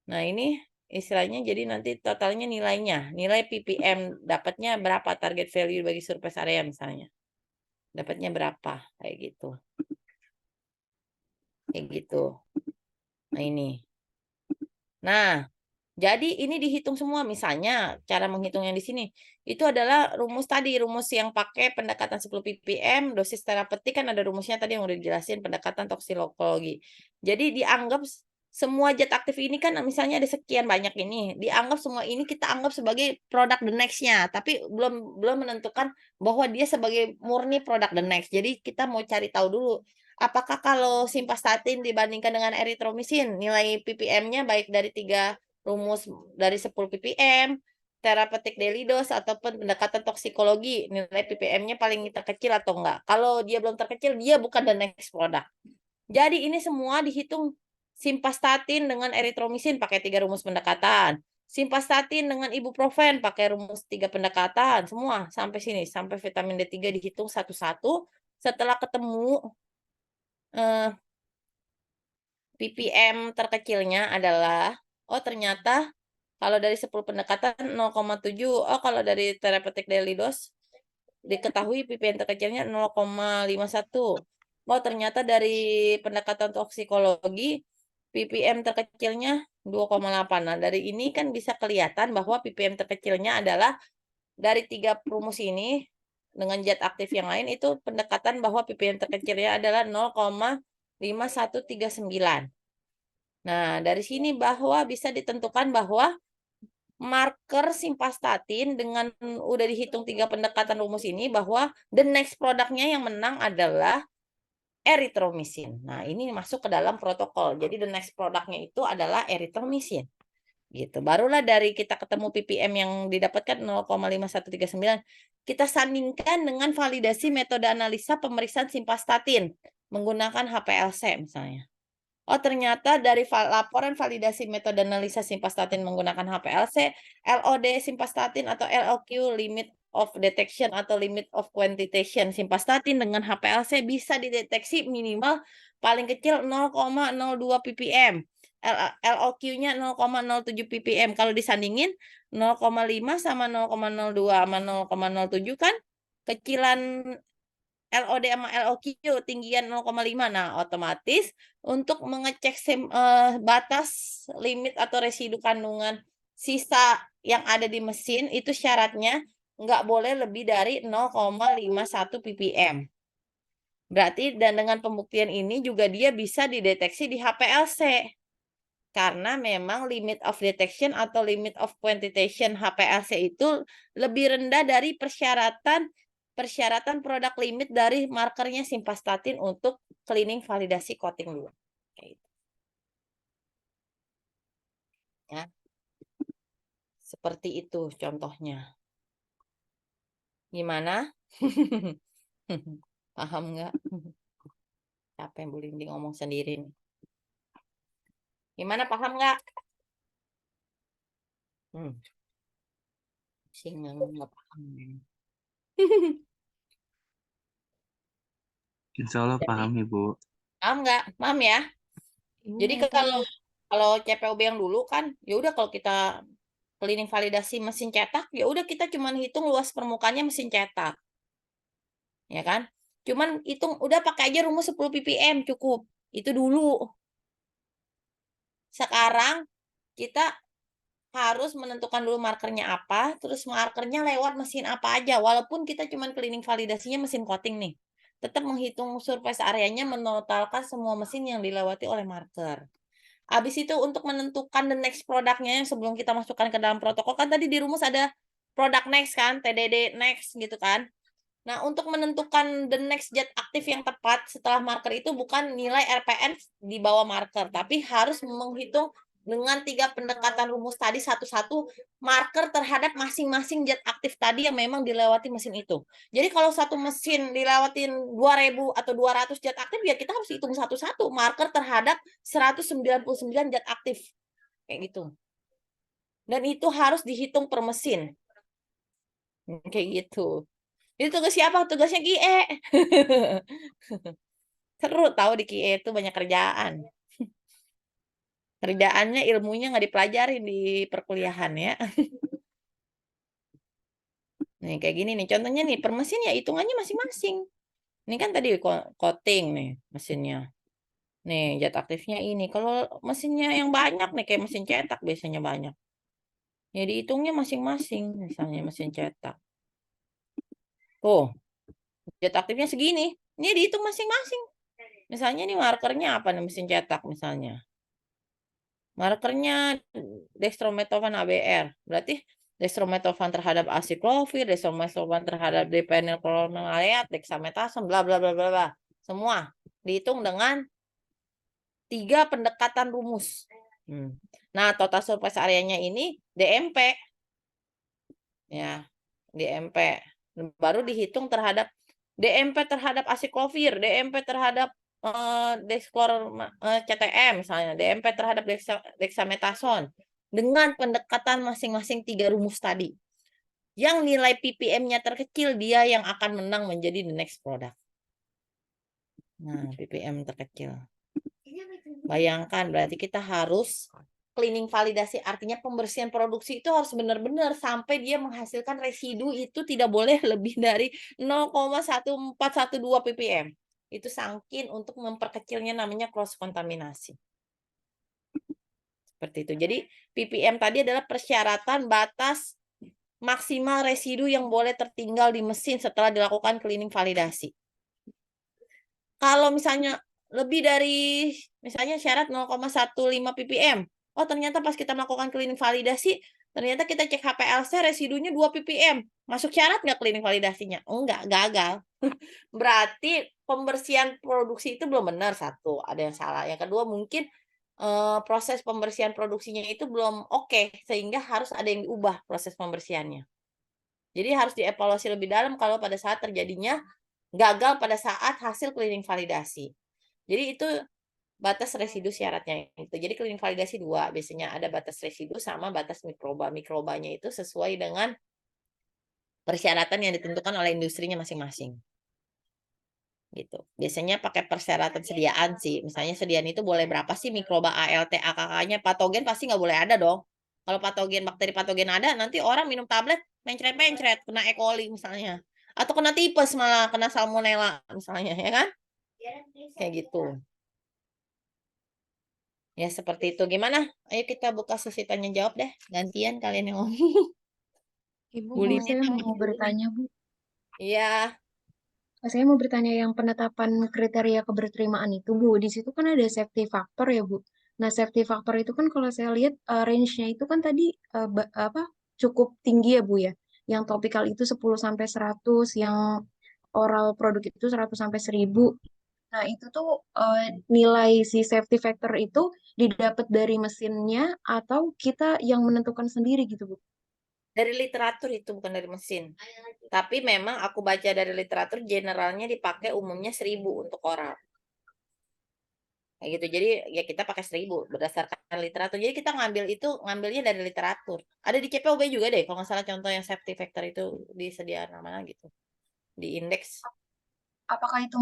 Speaker 1: Nah, ini istilahnya jadi nanti totalnya nilainya. Nilai ppm dapatnya berapa, target value bagi surface area misalnya. Dapatnya berapa, kayak gitu. Kayak gitu. Nah, ini. Nah, jadi ini dihitung semua. Misalnya cara menghitung yang di sini itu adalah rumus tadi, rumus yang pakai pendekatan 10 ppm, dosis terapeutik kan ada rumusnya tadi yang udah dijelasin, pendekatan toksikologi. Jadi dianggap semua zat aktif ini kan misalnya ada sekian banyak ini, dianggap semua ini kita anggap sebagai produk the next-nya, tapi belum menentukan bahwa dia sebagai murni produk the next. Jadi kita mau cari tahu dulu apakah kalau simvastatin dibandingkan dengan eritromisin nilai ppm-nya baik dari 3 rumus dari 10 ppm, terapeutik daily dose ataupun pendekatan toksikologi, nilai ppm-nya paling terkecil atau enggak. Kalau dia belum terkecil, dia bukan the next product. Jadi ini semua dihitung simvastatin dengan eritromisin pakai 3 rumus pendekatan. Simvastatin dengan ibuprofen pakai rumus 3 pendekatan. Semua sampai sini, sampai vitamin D3 dihitung satu-satu. Setelah ketemu ppm terkecilnya adalah, oh ternyata kalau dari 10 pendekatan 0,7, oh kalau dari terapeutik daily dose diketahui ppm terkecilnya 0,51. Oh ternyata dari pendekatan toksikologi ppm terkecilnya 2,8. Nah, dari ini kan bisa kelihatan bahwa ppm terkecilnya adalah dari 3 rumus ini dengan zat aktif yang lain itu pendekatan bahwa ppm terkecilnya adalah 0,5139. Nah, dari sini bahwa bisa ditentukan bahwa marker simvastatin dengan udah dihitung 3 pendekatan rumus ini bahwa the next produknya yang menang adalah eritromisin. Nah, ini masuk ke dalam protokol. Jadi the next produknya itu adalah eritromisin. Gitu. Barulah dari kita ketemu ppm yang didapatkan 0,5139, kita sandingkan dengan validasi metode analisa pemeriksaan simvastatin menggunakan HPLC misalnya. Oh, ternyata dari laporan validasi metode analisa simvastatin menggunakan HPLC, LOD simvastatin atau LOQ, limit of detection atau limit of quantitation simvastatin dengan HPLC bisa dideteksi minimal paling kecil 0,02 ppm. LOQ-nya 0,07 ppm. Kalau disandingin 0,5 sama 0,02 sama 0,07 kan kecilan LOD sama LOQ tinggian 0,5. Nah, otomatis untuk mengecek batas limit atau residu kandungan sisa yang ada di mesin itu syaratnya nggak boleh lebih dari 0,51 ppm. Berarti dan dengan pembuktian ini juga dia bisa dideteksi di HPLC. Karena memang limit of detection atau limit of quantitation HPLC itu lebih rendah dari persyaratan produk limit dari markernya simvastatin untuk cleaning validasi coating dulu. Kayak gitu. Ya. Seperti itu contohnya. Gimana? Paham nggak? Siapa yang boleh ngomong sendiri nih? Gimana, paham nggak? Sih nggak paham.
Speaker 6: Insya Allah paham Ibu.
Speaker 1: Paham nggak? Paham ya? Jadi kalau CPOB yang dulu kan, ya udah kalau kita cleaning validasi mesin cetak, ya udah kita cuman hitung luas permukaannya mesin cetak. Ya kan? Cuman hitung udah pakai aja rumus 10 ppm cukup. Itu dulu. Sekarang kita harus menentukan dulu markernya apa, terus markernya lewat mesin apa aja. Walaupun kita cuman cleaning validasinya mesin coating nih. Tetap menghitung surface areanya menotalkan semua mesin yang dilewati oleh marker. Habis itu untuk menentukan the next produknya yang sebelum kita masukkan ke dalam protokol, kan tadi di rumus ada product next kan, TDD next gitu kan. Nah, untuk menentukan the next zat aktif yang tepat setelah marker itu bukan nilai RPN di bawah marker, tapi harus menghitung dengan 3 pendekatan rumus tadi satu-satu marker terhadap masing-masing zat aktif tadi yang memang dilewati mesin itu. Jadi kalau satu mesin dilewatin 2000 atau 200 zat aktif, ya kita harus hitung satu-satu marker terhadap 199 zat aktif. Kayak gitu. Dan itu harus dihitung per mesin. Kayak gitu. Itu tugas siapa? Tugasnya GIE. Seru tahu di GIE itu banyak kerjaan. Kerjaannya ilmunya nggak dipelajari di perkuliahan ya. Nih kayak gini nih contohnya nih per mesin ya hitungannya masing-masing. Ini kan tadi coating nih mesinnya. Nih zat aktifnya ini. Kalau mesinnya yang banyak nih kayak mesin cetak biasanya banyak. Ya dihitungnya masing-masing misalnya mesin cetak. Tuh zat aktifnya segini. Ini dihitung masing-masing. Misalnya ini markernya apa nih mesin cetak misalnya. Markernya dextromethorphan ABR. Berarti dextromethorphan terhadap aciclovir, dextromethorphan terhadap dipenylchloraleate, dexamethasone, bla bla bla bla bla. Semua dihitung dengan 3 pendekatan rumus. Nah, total surface areanya ini DMP. Ya, DMP. Baru dihitung terhadap DMP terhadap aciclovir, DMP terhadap CTM misalnya, DMP terhadap dexamethasone dengan pendekatan masing-masing 3 rumus tadi. Yang nilai ppm-nya terkecil dia yang akan menang menjadi the next product. Nah, ppm terkecil. Bayangkan berarti kita harus cleaning validasi, artinya pembersihan produksi itu harus benar-benar sampai dia menghasilkan residu itu tidak boleh lebih dari 0,1412 ppm. Itu sangkin untuk memperkecilnya namanya cross kontaminasi. Seperti itu. Jadi ppm tadi adalah persyaratan batas maksimal residu yang boleh tertinggal di mesin setelah dilakukan cleaning validasi. Kalau misalnya lebih dari misalnya syarat 0,15 ppm. Oh, ternyata pas kita melakukan cleaning validasi, ternyata kita cek HPLC residunya 2 ppm. Masuk syarat nggak cleaning validasinya? Enggak, gagal. Berarti pembersihan produksi itu belum benar, satu, ada yang salah. Yang kedua mungkin proses pembersihan produksinya itu belum oke, sehingga harus ada yang diubah proses pembersihannya. Jadi harus dievaluasi lebih dalam kalau pada saat terjadinya gagal pada saat hasil cleaning validasi. Jadi itu batas residu syaratnya itu. Jadi cleaning validasi 2, biasanya ada batas residu sama batas mikroba. Mikrobanya itu sesuai dengan persyaratan yang ditentukan oleh industrinya masing-masing. Gitu. Biasanya pakai persyaratan sediaan sih. Misalnya sediaan itu boleh berapa sih mikroba ALT, AKK-nya, patogen pasti nggak boleh ada dong. Kalau patogen, bakteri patogen ada, nanti orang minum tablet mencret-mencret, kena E. coli misalnya. Atau kena tipes malah, kena salmonella misalnya, ya kan? Kayak gitu. Ya seperti itu. Gimana? Ayo kita buka sesi tanya jawab deh. Gantian kalian yang ngomong.
Speaker 2: Ibu
Speaker 1: Bu
Speaker 2: mau
Speaker 1: Lina
Speaker 7: Saya
Speaker 2: tanya.
Speaker 7: mau bertanya, Bu.
Speaker 1: Iya.
Speaker 7: Saya mau bertanya yang penetapan kriteria keberterimaan itu, Bu. Di situ kan ada safety factor ya, Bu. Nah, safety factor itu kan kalau saya lihat range-nya itu kan tadi cukup tinggi ya, Bu ya. Yang topikal itu 10 sampai 100, yang oral produk itu 100 sampai 1000. Nah, itu tuh nilai si safety factor itu didapat dari mesinnya atau kita yang menentukan sendiri gitu, Bu?
Speaker 1: Dari literatur itu, bukan dari mesin. Tapi memang aku baca dari literatur generalnya dipakai umumnya 1000 untuk oral. Kayak gitu. Jadi ya kita pakai 1000 berdasarkan literatur. Jadi kita ngambilnya dari literatur. Ada di CPOB juga deh kalau nggak salah contoh yang safety factor itu disediakan mana gitu. Di indeks.
Speaker 7: Apakah itu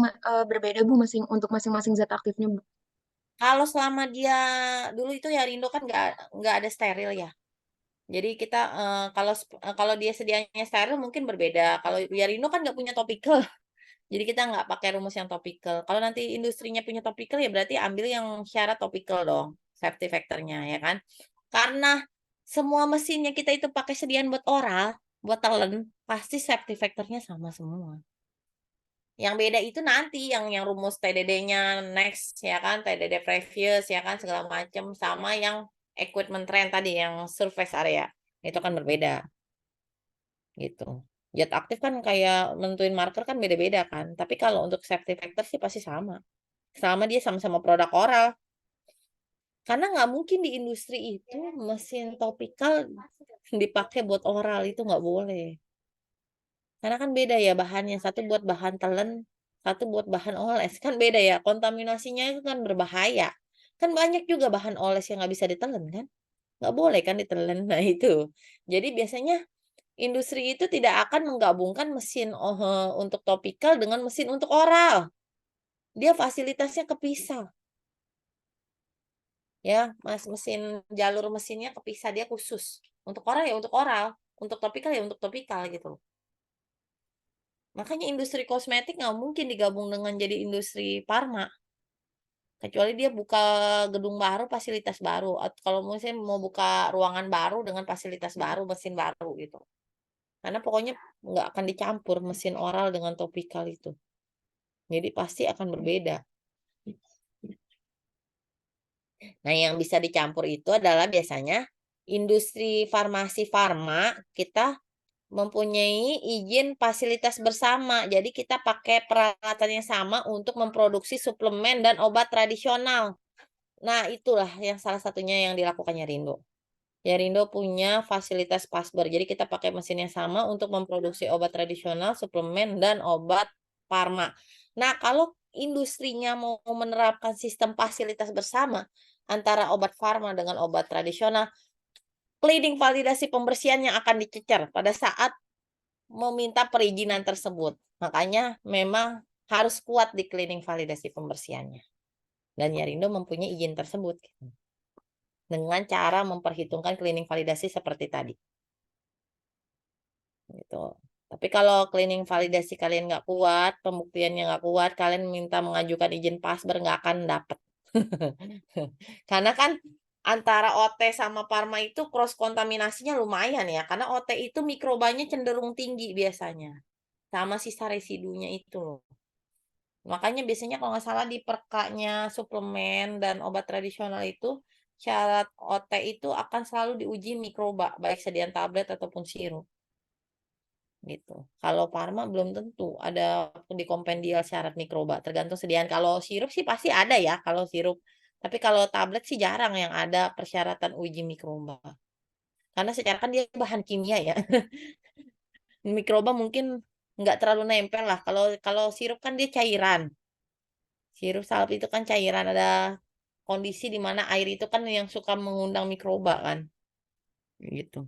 Speaker 7: berbeda, Bu, untuk masing-masing zat aktifnya, Bu?
Speaker 1: Kalau selama dia dulu itu Yarindo kan nggak ada steril ya. Jadi kita kalau dia sedianya steril mungkin berbeda. Kalau Yarindo kan nggak punya topikal. Jadi kita nggak pakai rumus yang topikal. Kalau nanti industrinya punya topikal ya berarti ambil yang syarat topikal dong, safety factor-nya ya kan. Karena semua mesinnya kita itu pakai sediaan buat oral, buat telen, pasti safety factor-nya sama semua. Yang beda itu nanti yang rumus TDD-nya next ya kan, TDD previous ya kan segala macam sama yang equipment trend tadi yang surface area. Itu kan berbeda gitu. Zat aktif kan kayak nentuin marker kan beda-beda kan. Tapi kalau untuk safety factor sih pasti sama. Selama dia sama-sama produk oral. Karena nggak mungkin di industri itu mesin topikal dipakai buat oral itu nggak boleh. Karena kan beda ya bahannya. Satu buat bahan telen, satu buat bahan oles. Kan beda ya. Kontaminasinya itu kan berbahaya. Kan banyak juga bahan oles yang nggak bisa ditelen kan. Nggak boleh kan ditelen. Nah itu. Jadi biasanya industri itu tidak akan menggabungkan mesin untuk topikal dengan mesin untuk oral. Dia fasilitasnya kepisah. Ya, jalur mesinnya kepisah, dia khusus. Untuk oral ya untuk oral, untuk topikal ya untuk topikal gitu. Makanya industri kosmetik nggak mungkin digabung dengan jadi industri farma. Kecuali dia buka gedung baru, fasilitas baru. Atau kalau misalnya mau buka ruangan baru dengan fasilitas baru, mesin baru gitu. Karena pokoknya nggak akan dicampur mesin oral dengan topikal itu. Jadi pasti akan berbeda. Nah, yang bisa dicampur itu adalah biasanya industri farmasi farma kita mempunyai izin fasilitas bersama. Jadi kita pakai peralatan yang sama untuk memproduksi suplemen dan obat tradisional. Nah, itulah yang salah satunya yang dilakukannya Rindo. Ya, Rindo punya fasilitas Pasber. Jadi kita pakai mesin yang sama untuk memproduksi obat tradisional, suplemen, dan obat farma. Nah, kalau industrinya mau menerapkan sistem fasilitas bersama antara obat farma dengan obat tradisional, cleaning validasi pembersihan yang akan dicecer pada saat meminta perizinan tersebut. Makanya memang harus kuat di cleaning validasi pembersihannya. Dan Yarindo mempunyai izin tersebut. Dengan cara memperhitungkan cleaning validasi seperti tadi. Gitu. Tapi kalau cleaning validasi kalian nggak kuat, pembuktiannya nggak kuat, kalian minta mengajukan izin Pasber nggak akan dapat. Karena kan antara OT sama Parma itu cross kontaminasinya lumayan ya. Karena OT itu mikrobanya cenderung tinggi biasanya. Sama sisa residunya itu loh. Makanya biasanya kalau nggak salah di perkanya suplemen dan obat tradisional itu syarat OT itu akan selalu diuji mikroba, baik sediaan tablet ataupun sirup. Gitu. Kalau Parma belum tentu ada di kompendial syarat mikroba, tergantung sediaan. Kalau sirup sih pasti ada ya kalau sirup. Tapi kalau tablet sih jarang yang ada persyaratan uji mikroba. Karena secara kan dia bahan kimia ya. Mikroba mungkin nggak terlalu nempel lah. Kalau sirup kan dia cairan. Sirup salep itu kan cairan, ada kondisi di mana air itu kan yang suka mengundang mikroba kan. Gitu.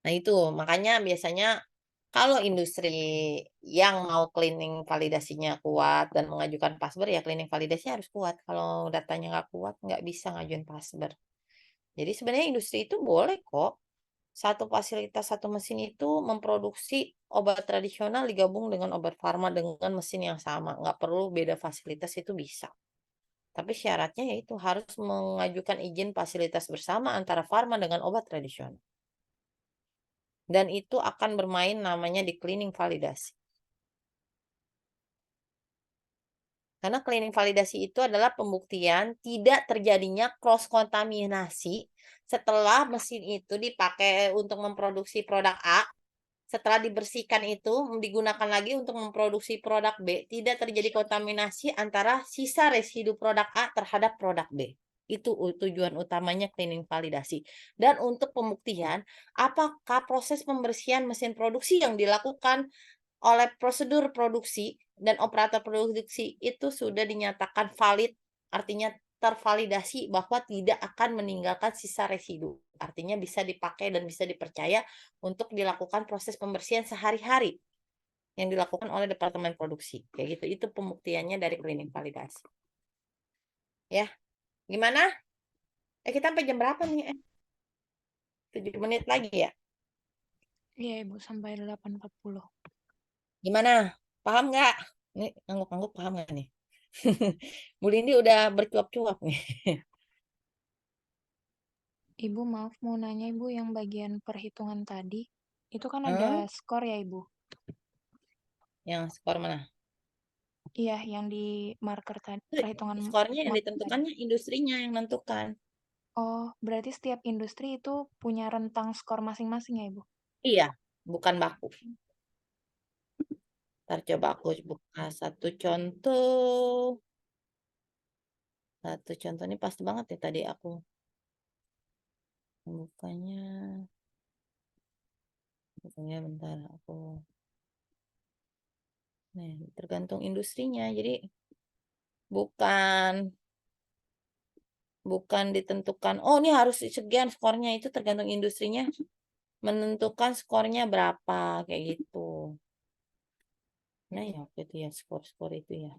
Speaker 1: Nah itu makanya biasanya kalau industri yang mau cleaning validasinya kuat dan mengajukan Pasber ya cleaning validasinya harus kuat. Kalau datanya nggak kuat nggak bisa ngajuin Pasber. Jadi sebenarnya industri itu boleh kok satu fasilitas, satu mesin itu memproduksi obat tradisional digabung dengan obat farma dengan mesin yang sama. Nggak perlu beda fasilitas, itu bisa. Tapi syaratnya yaitu harus mengajukan izin fasilitas bersama antara farma dengan obat tradisional. Dan itu akan bermain namanya di cleaning validasi. Karena cleaning validasi itu adalah pembuktian tidak terjadinya cross kontaminasi setelah mesin itu dipakai untuk memproduksi produk A, setelah dibersihkan itu digunakan lagi untuk memproduksi produk B, tidak terjadi kontaminasi antara sisa residu produk A terhadap produk B. Itu tujuan utamanya cleaning validasi. Dan untuk pembuktian, apakah proses pembersihan mesin produksi yang dilakukan oleh prosedur produksi dan operator produksi itu sudah dinyatakan valid, artinya tervalidasi bahwa tidak akan meninggalkan sisa residu. Artinya bisa dipakai dan bisa dipercaya untuk dilakukan proses pembersihan sehari-hari yang dilakukan oleh departemen produksi. Kayak gitu. Itu pembuktiannya dari cleaning validasi. Ya. Gimana? Kita sampai jam berapa nih? 7 menit lagi ya?
Speaker 2: Iya, Ibu, sampai 8.40.
Speaker 1: Gimana? Paham nggak? Ini ngangguk-ngangguk paham nggak nih? Bu Lindi udah bercuap-cuap nih.
Speaker 2: Ibu, maaf mau nanya, Ibu, yang bagian perhitungan tadi, itu kan
Speaker 1: Hmm?
Speaker 2: ada skor ya, Ibu?
Speaker 1: Yang skor mana?
Speaker 2: Iya, yang di marker tadi, perhitungan
Speaker 1: Skornya yang
Speaker 2: marker tadi.
Speaker 1: ditentukannya industrinya yang menentukan.
Speaker 2: Oh, berarti setiap industri itu punya rentang skor masing-masing ya, Ibu?
Speaker 1: Iya, bukan baku. Ntar coba aku buka satu contoh. Satu contoh ini pas banget ya tadi aku bukanya. Bukanya bentar aku. Nih, tergantung industrinya. Jadi bukan ditentukan. Oh, ini harus sekian skornya, itu tergantung industrinya menentukan skornya berapa kayak gitu. Nah ya waktu itu ya skor-skor itu ya.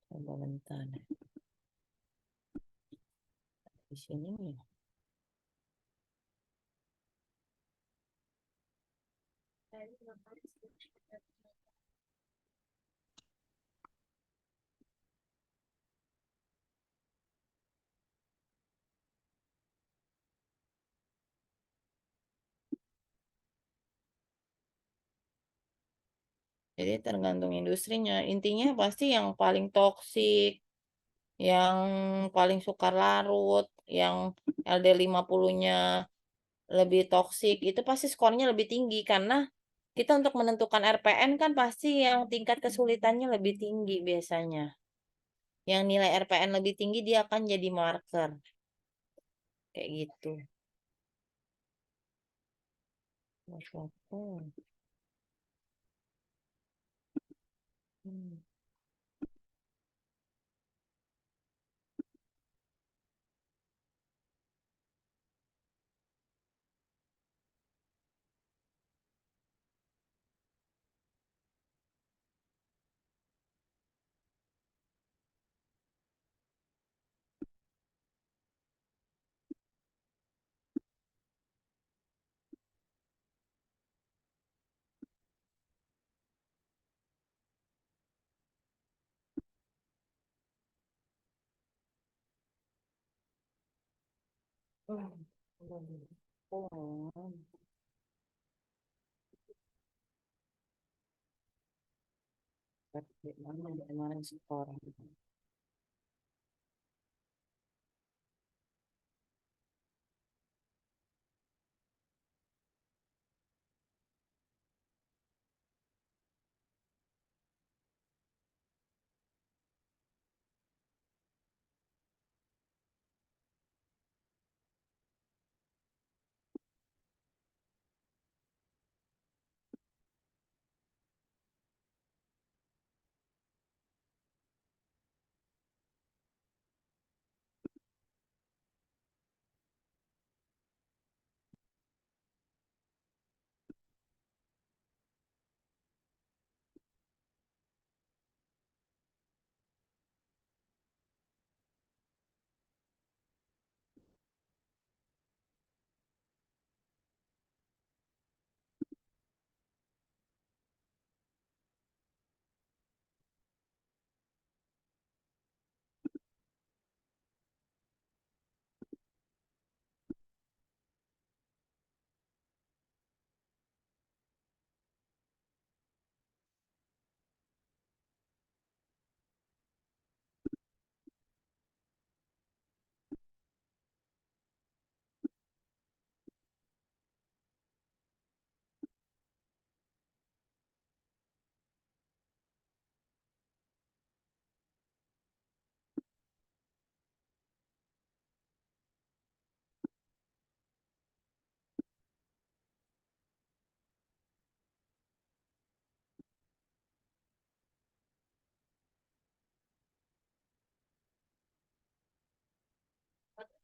Speaker 1: Coba bentar. Di sini ya. Jadi tergantung industrinya. Intinya pasti yang paling toksik, yang paling sukar larut, yang LD50-nya lebih toksik, itu pasti skornya lebih tinggi karena kita untuk menentukan RPN kan pasti yang tingkat kesulitannya lebih tinggi biasanya. Yang nilai RPN lebih tinggi dia akan jadi marker. Kayak gitu. Hmm. Kemarin skor.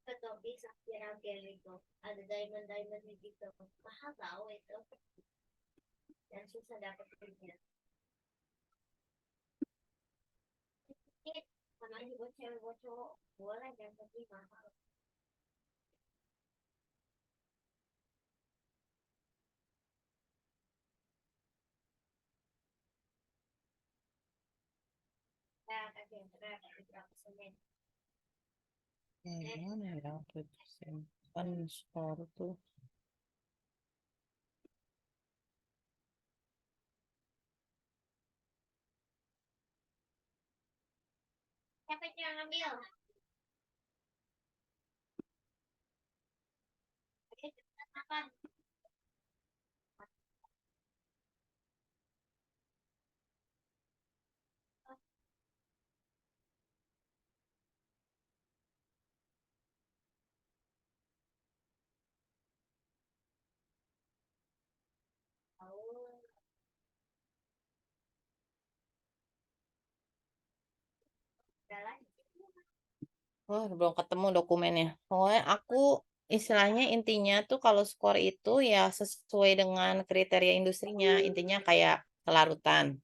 Speaker 8: Topi Sapphire Gel itu ada diamond gitu, mahal tahu itu dan susah dapetinnya. Sama aja buat cewek buat cowok boleh dan tapi mahal. Nah, kasih yang berat, berapa semen?
Speaker 1: Gimana ya persen kan skor tuh
Speaker 8: Siapa yang ngambil? Apa? Oh, udah lanjut.
Speaker 1: oh belum ketemu dokumennya. Pokoknya aku istilahnya intinya tuh kalau skor itu ya sesuai dengan kriteria industrinya. Intinya kayak kelarutan.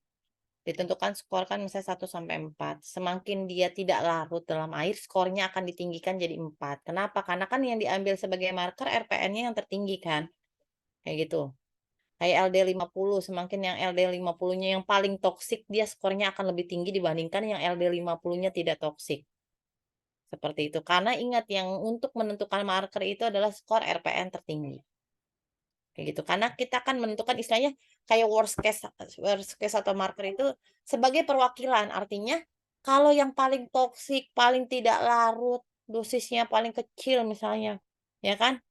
Speaker 1: Ditentukan skor kan misalnya 1 sampai 4. Semakin dia tidak larut dalam air, skornya akan ditinggikan jadi 4. Kenapa? Karena kan yang diambil sebagai marker RPN-nya yang tertinggi kan. Kayak gitu. Kayak LD50, semakin yang LD50-nya yang paling toksik, dia skornya akan lebih tinggi dibandingkan yang LD50-nya tidak toksik. Seperti itu. Karena ingat yang untuk menentukan marker itu adalah skor RPN tertinggi. Kayak gitu. Karena kita akan menentukan istilahnya kayak worst case atau marker itu sebagai perwakilan. Artinya kalau yang paling toksik, paling tidak larut, dosisnya paling kecil misalnya, ya kan?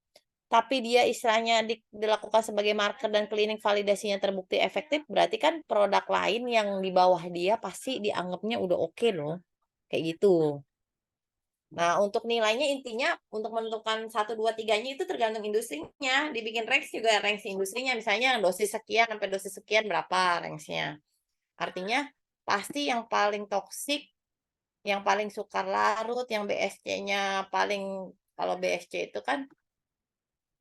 Speaker 1: Tapi dia istilahnya dilakukan sebagai marker dan klinik validasinya terbukti efektif, berarti kan produk lain yang di bawah dia pasti dianggapnya udah oke loh. Kayak gitu. Nah, untuk nilainya intinya untuk menentukan 1, 2, 3-nya itu tergantung industrinya. Dibikin range juga range industrinya. Misalnya dosis sekian sampai dosis sekian berapa range-nya. Artinya pasti yang paling toksik, yang paling sukar larut, yang BSC-nya paling, kalau BSC itu kan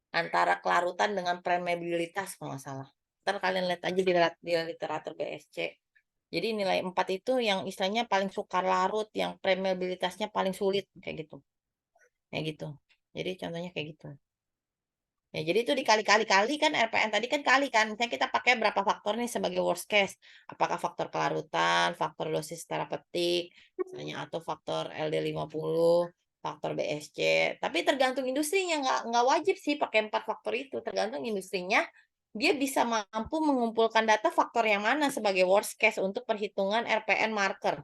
Speaker 1: antara kelarutan dengan permeabilitas kalau nggak salah. Ntar kalian lihat aja di literatur BSC. Jadi nilai 4 itu yang istilahnya paling sukar larut, yang permeabilitasnya paling sulit kayak gitu. Kayak gitu. Jadi contohnya kayak gitu. Ya, jadi itu dikali-kali-kali kan RPN tadi kan kali kan. Misalnya kita pakai berapa faktor nih sebagai worst case. Apakah faktor kelarutan, faktor dosis terapeutik, misalnya atau faktor LD50, faktor BSC. Tapi tergantung industrinya, nggak wajib sih pakai 4 faktor itu. Tergantung industrinya, dia bisa mampu mengumpulkan data faktor yang mana sebagai worst case untuk perhitungan RPN marker.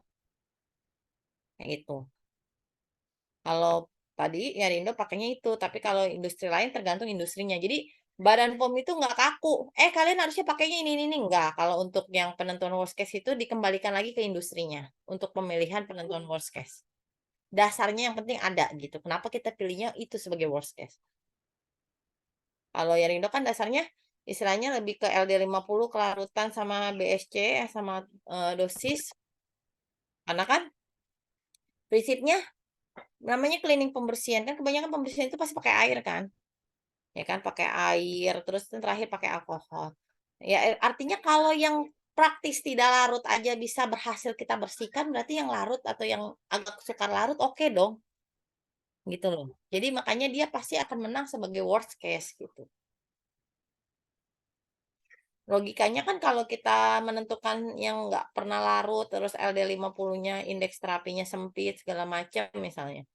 Speaker 1: Kayak gitu. Kalau tadi ya Rindo pakainya itu, tapi kalau industri lain tergantung industrinya. Jadi Badan POM itu nggak kaku. Kalian harusnya pakainya ini. Nggak. Kalau untuk yang penentuan worst case itu dikembalikan lagi ke industrinya untuk pemilihan penentuan worst case. Dasarnya yang penting ada gitu. Kenapa kita pilihnya itu sebagai worst case? Kalau ya Rindo kan dasarnya istilahnya lebih ke LD50 kelarutan sama BSC sama dosis. Karena kan prinsipnya namanya cleaning pembersihan kan kebanyakan pembersihan itu pasti pakai air kan. Ya kan pakai air terus terakhir pakai alkohol ya artinya kalau yang praktis tidak larut aja bisa berhasil kita bersihkan berarti yang larut atau yang agak sukar larut oke dong gitu loh jadi makanya dia pasti akan menang sebagai worst case gitu logikanya kan kalau kita menentukan yang nggak pernah larut terus LD50-nya indeks terapinya sempit segala macam misalnya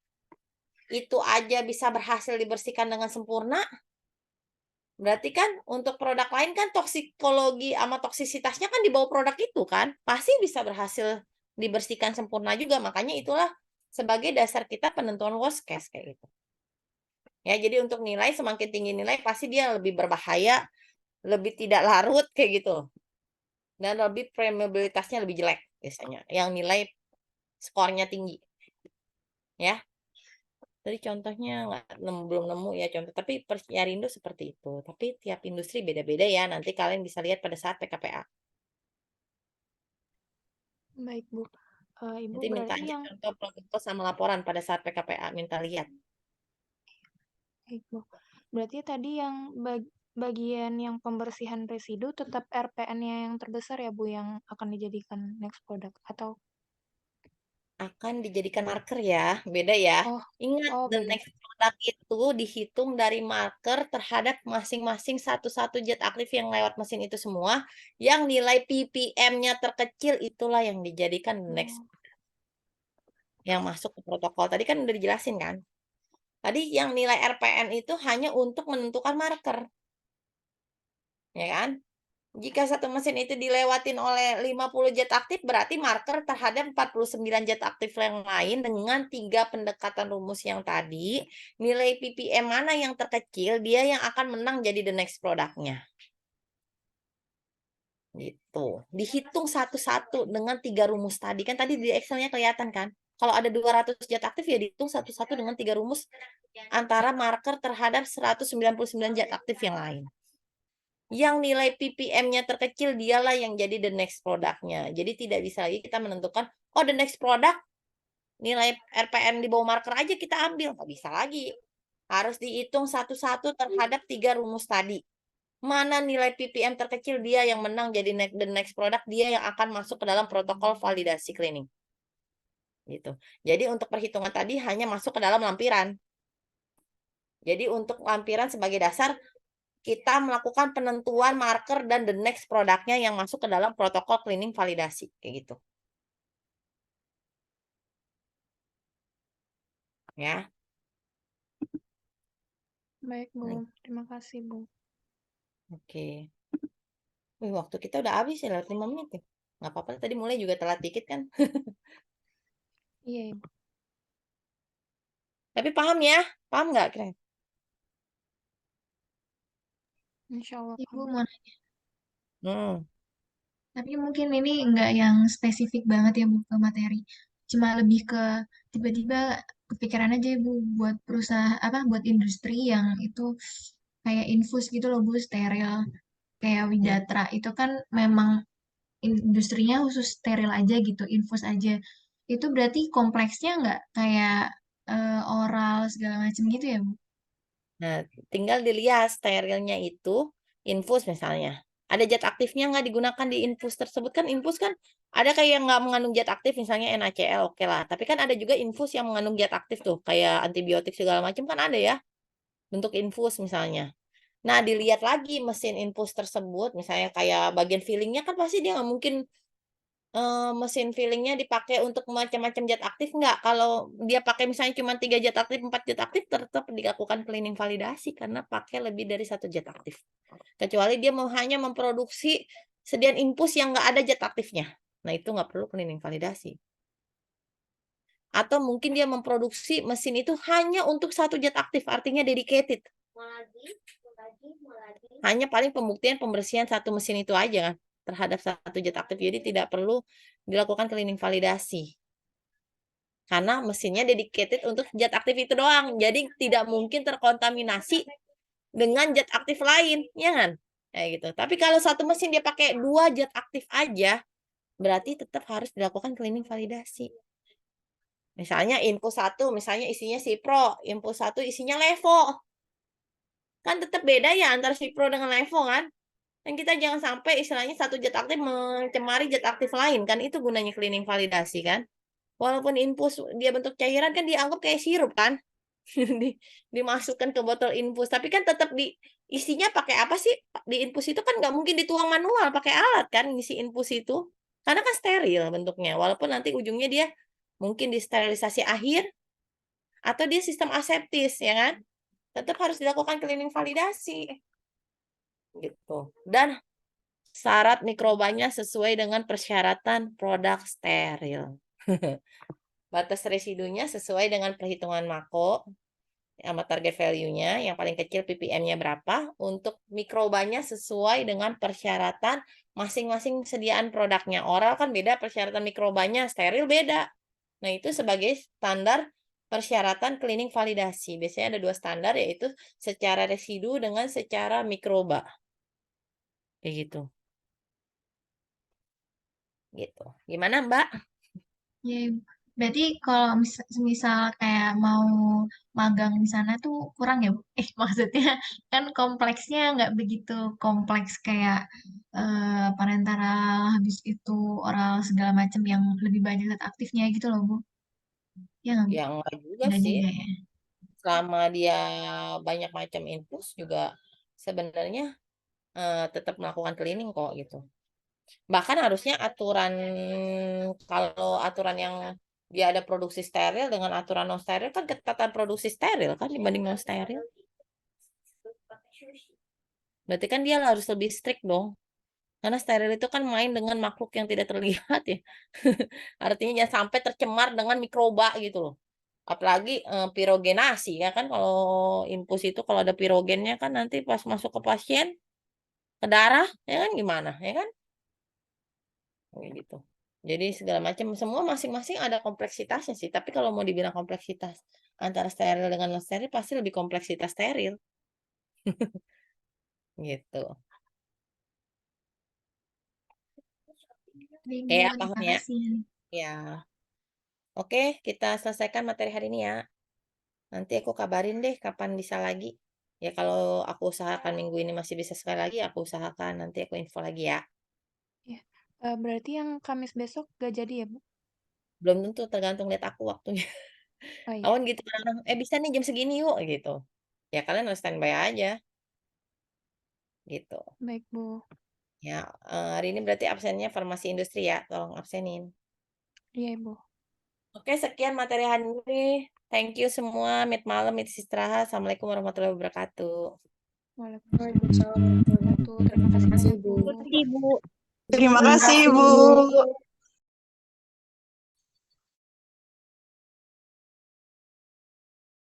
Speaker 1: itu aja bisa berhasil dibersihkan dengan sempurna. Berarti kan untuk produk lain kan toksikologi sama toksisitasnya kan di bawah produk itu kan. Pasti bisa berhasil dibersihkan sempurna juga. Makanya itulah sebagai dasar kita penentuan worst case kayak gitu. Ya, jadi untuk nilai semakin tinggi nilai pasti dia lebih berbahaya, lebih tidak larut kayak gitu. Dan lebih permeabilitasnya lebih jelek biasanya. Yang nilai skornya tinggi. Ya. Tadi contohnya belum nemu ya contoh, tapi Persiyarindo seperti itu. Tapi tiap industri beda-beda ya. Nanti kalian bisa lihat pada saat PKPA.
Speaker 2: Baik, Bu. Ibu
Speaker 1: Nanti minta
Speaker 2: berarti
Speaker 1: aja
Speaker 2: yang
Speaker 1: contoh protokol sama laporan pada saat PKPA, minta lihat.
Speaker 2: Baik, Bu. Berarti tadi yang bagian yang pembersihan residu tetap RPN-nya yang terbesar ya, Bu, yang akan dijadikan next product atau
Speaker 1: Akan dijadikan marker ya, beda ya.
Speaker 2: oh,
Speaker 1: Ingat,
Speaker 2: oh
Speaker 1: the
Speaker 2: beda.
Speaker 1: next product itu dihitung dari marker terhadap masing-masing satu-satu zat aktif yang lewat mesin itu semua, yang nilai ppm-nya terkecil itulah yang dijadikan the next
Speaker 2: Oh,
Speaker 1: yang masuk ke protokol. Tadi kan udah dijelasin kan? Tadi yang nilai RPN itu hanya untuk menentukan marker, ya kan? Jika satu mesin itu dilewatin oleh 50 zat aktif, berarti marker terhadap 49 zat aktif yang lain dengan 3 pendekatan rumus yang tadi, nilai ppm mana yang terkecil, dia yang akan menang jadi the next product-nya. Gitu. Dihitung satu-satu dengan 3 rumus tadi. Kan tadi di Excel-nya kelihatan kan? Kalau ada 200 zat aktif ya dihitung satu-satu dengan 3 rumus antara marker terhadap 199 zat aktif yang lain. Yang nilai ppm-nya terkecil dialah yang jadi the next product-nya. Jadi tidak bisa lagi kita menentukan, oh the next product nilai RPM di bawah marker aja kita ambil. Nggak bisa lagi. Harus dihitung satu-satu terhadap 3 rumus tadi. Mana nilai ppm terkecil, dia yang menang jadi the next product, dia yang akan masuk ke dalam protokol validasi cleaning. Gitu. Jadi untuk perhitungan tadi hanya masuk ke dalam lampiran. Jadi untuk lampiran sebagai dasar, kita melakukan penentuan marker dan the next produknya yang masuk ke dalam protokol cleaning validasi. Kayak gitu. Ya.
Speaker 2: baik, Bu. Terima kasih, Bu.
Speaker 1: Oke. Wih, waktu kita udah habis ya, lewat 5 menit ya. Nggak apa-apa, tadi mulai juga telat dikit kan.
Speaker 2: Iya, Ibu.
Speaker 1: Tapi paham ya? Paham nggak, Kren?
Speaker 2: Insya Allah.
Speaker 7: Ibu
Speaker 2: paham.
Speaker 7: mau nanya,
Speaker 1: Hmm.
Speaker 7: tapi mungkin ini nggak yang spesifik banget ya Bu ke materi. Cuma lebih ke tiba-tiba kepikiran aja Bu buat perusahaan apa buat industri yang itu kayak infus gitu loh Bu, steril kayak Widatra itu kan memang industrinya khusus steril aja gitu, infus aja. Itu berarti kompleksnya nggak kayak oral segala macam gitu ya Bu?
Speaker 1: Nah, tinggal dilihat sterilnya itu infus misalnya. Ada zat aktifnya nggak digunakan di infus tersebut, kan infus kan ada kayak yang nggak mengandung zat aktif misalnya NaCl, oke lah. Tapi kan ada juga infus yang mengandung zat aktif tuh kayak antibiotik segala macam kan ada ya bentuk infus misalnya. Nah, dilihat lagi mesin infus tersebut misalnya kayak bagian fillingnya kan pasti dia nggak mungkin mesin fillingnya dipakai untuk macam-macam zat aktif nggak? Kalau dia pakai misalnya cuma 3 zat aktif, 4 zat aktif, tetap dilakukan cleaning validasi karena pakai lebih dari 1 zat aktif. Kecuali dia mau hanya memproduksi sediaan infus yang nggak ada zat aktifnya. Nah, itu nggak perlu cleaning validasi. Atau mungkin dia memproduksi mesin itu hanya untuk 1 zat aktif, artinya dedicated.
Speaker 8: Mau lagi.
Speaker 1: Hanya paling pembuktian pembersihan 1 mesin itu aja kan terhadap 1 zat aktif. Jadi tidak perlu dilakukan cleaning validasi. Karena mesinnya dedicated untuk zat aktif itu doang. Jadi tidak mungkin terkontaminasi dengan zat aktif lain, ya kan? Kayak gitu. Tapi kalau 1 mesin dia pakai 2 zat aktif aja, berarti tetap harus dilakukan cleaning validasi. Misalnya infus 1, misalnya isinya Cipro, infus 1 isinya Levo. Kan tetap beda ya antara Cipro dengan Levo kan? Dan kita jangan sampai istilahnya 1 zat aktif mencemari zat aktif lain kan, itu gunanya cleaning validasi kan. Walaupun infus dia bentuk cairan kan dianggap kayak sirup kan. Dimasukkan ke botol infus, tapi kan tetap isinya pakai apa sih? Di infus itu kan nggak mungkin dituang manual, pakai alat kan ngisi infus itu. Karena kan steril bentuknya, walaupun nanti ujungnya dia mungkin disterilisasi akhir atau dia sistem aseptis ya kan. Tetap harus dilakukan cleaning validasi. Gitu. Dan syarat mikrobanya sesuai dengan persyaratan produk steril. Batas residunya sesuai dengan perhitungan Mako sama target value-nya, yang paling kecil ppm-nya berapa, untuk mikrobanya sesuai dengan persyaratan masing-masing sediaan produknya. Oral kan beda persyaratan mikrobanya, steril beda. Nah, itu sebagai standar persyaratan cleaning validasi. Biasanya ada 2 standar, yaitu secara residu dengan secara mikroba. Kayak gitu. Gitu. Gimana, Mbak?
Speaker 7: Ya, Ibu.
Speaker 9: Berarti kalau misal kayak mau magang di sana tuh kurang ya, Bu? Maksudnya kan kompleksnya nggak begitu kompleks kayak parental, habis itu oral segala macam yang lebih banyak zat aktifnya gitu loh, Bu. Ya nggak, Bu?
Speaker 1: Ya enggak juga
Speaker 9: Nggak
Speaker 1: sih.
Speaker 9: juga ya.
Speaker 1: Selama dia banyak macam infus juga sebenarnya tetap melakukan cleaning kok gitu. Bahkan harusnya kalau aturan yang dia ada produksi steril dengan aturan non steril kan ketatan produksi steril kan dibanding non steril. Berarti kan dia harus lebih strict dong. Karena steril itu kan main dengan makhluk yang tidak terlihat ya. Artinya jangan sampai tercemar dengan mikroba gitu loh. Apalagi pirogenasi ya kan, kalau infus itu kalau ada pirogennya kan nanti pas masuk ke pasien, ke darah, ya kan gimana, ya kan? Kayak gitu. Jadi segala macam semua masing-masing ada kompleksitasnya sih. Tapi kalau mau dibilang kompleksitas antara steril dengan non steril pasti lebih kompleksitas steril. Gitu.
Speaker 9: Baik,
Speaker 1: Oke,
Speaker 9: Bu,
Speaker 1: ya,
Speaker 9: terima
Speaker 1: paham ya?
Speaker 9: kasih.
Speaker 1: Ya. Oke, kita selesaikan materi hari ini ya. Nanti aku kabarin deh kapan bisa lagi. Ya kalau aku usahakan minggu ini masih bisa sekali lagi, aku usahakan nanti aku info lagi ya.
Speaker 2: Ya. Berarti yang Kamis besok gak jadi ya, Bu?
Speaker 1: Belum tentu, tergantung lihat aku waktunya.
Speaker 2: Oh iya,
Speaker 1: Awan gitu kadang, bisa nih jam segini yuk gitu. Ya kalian harus standby aja gitu.
Speaker 2: baik Bu.
Speaker 1: Ya, hari ini berarti absennya farmasi industri ya, tolong absenin.
Speaker 2: Iya Ibu.
Speaker 1: Oke, sekian materi hari ini. Thank you semua, meet malam, meet istirahat. Assalamualaikum warahmatullahi wabarakatuh.
Speaker 2: Waalaikumsalam warahmatullahi wabarakatuh. Terima kasih banyak Bu.
Speaker 5: Terima kasih, Bu.
Speaker 6: Terima kasih,
Speaker 7: Terima kasih,
Speaker 6: Bu.
Speaker 7: Bu.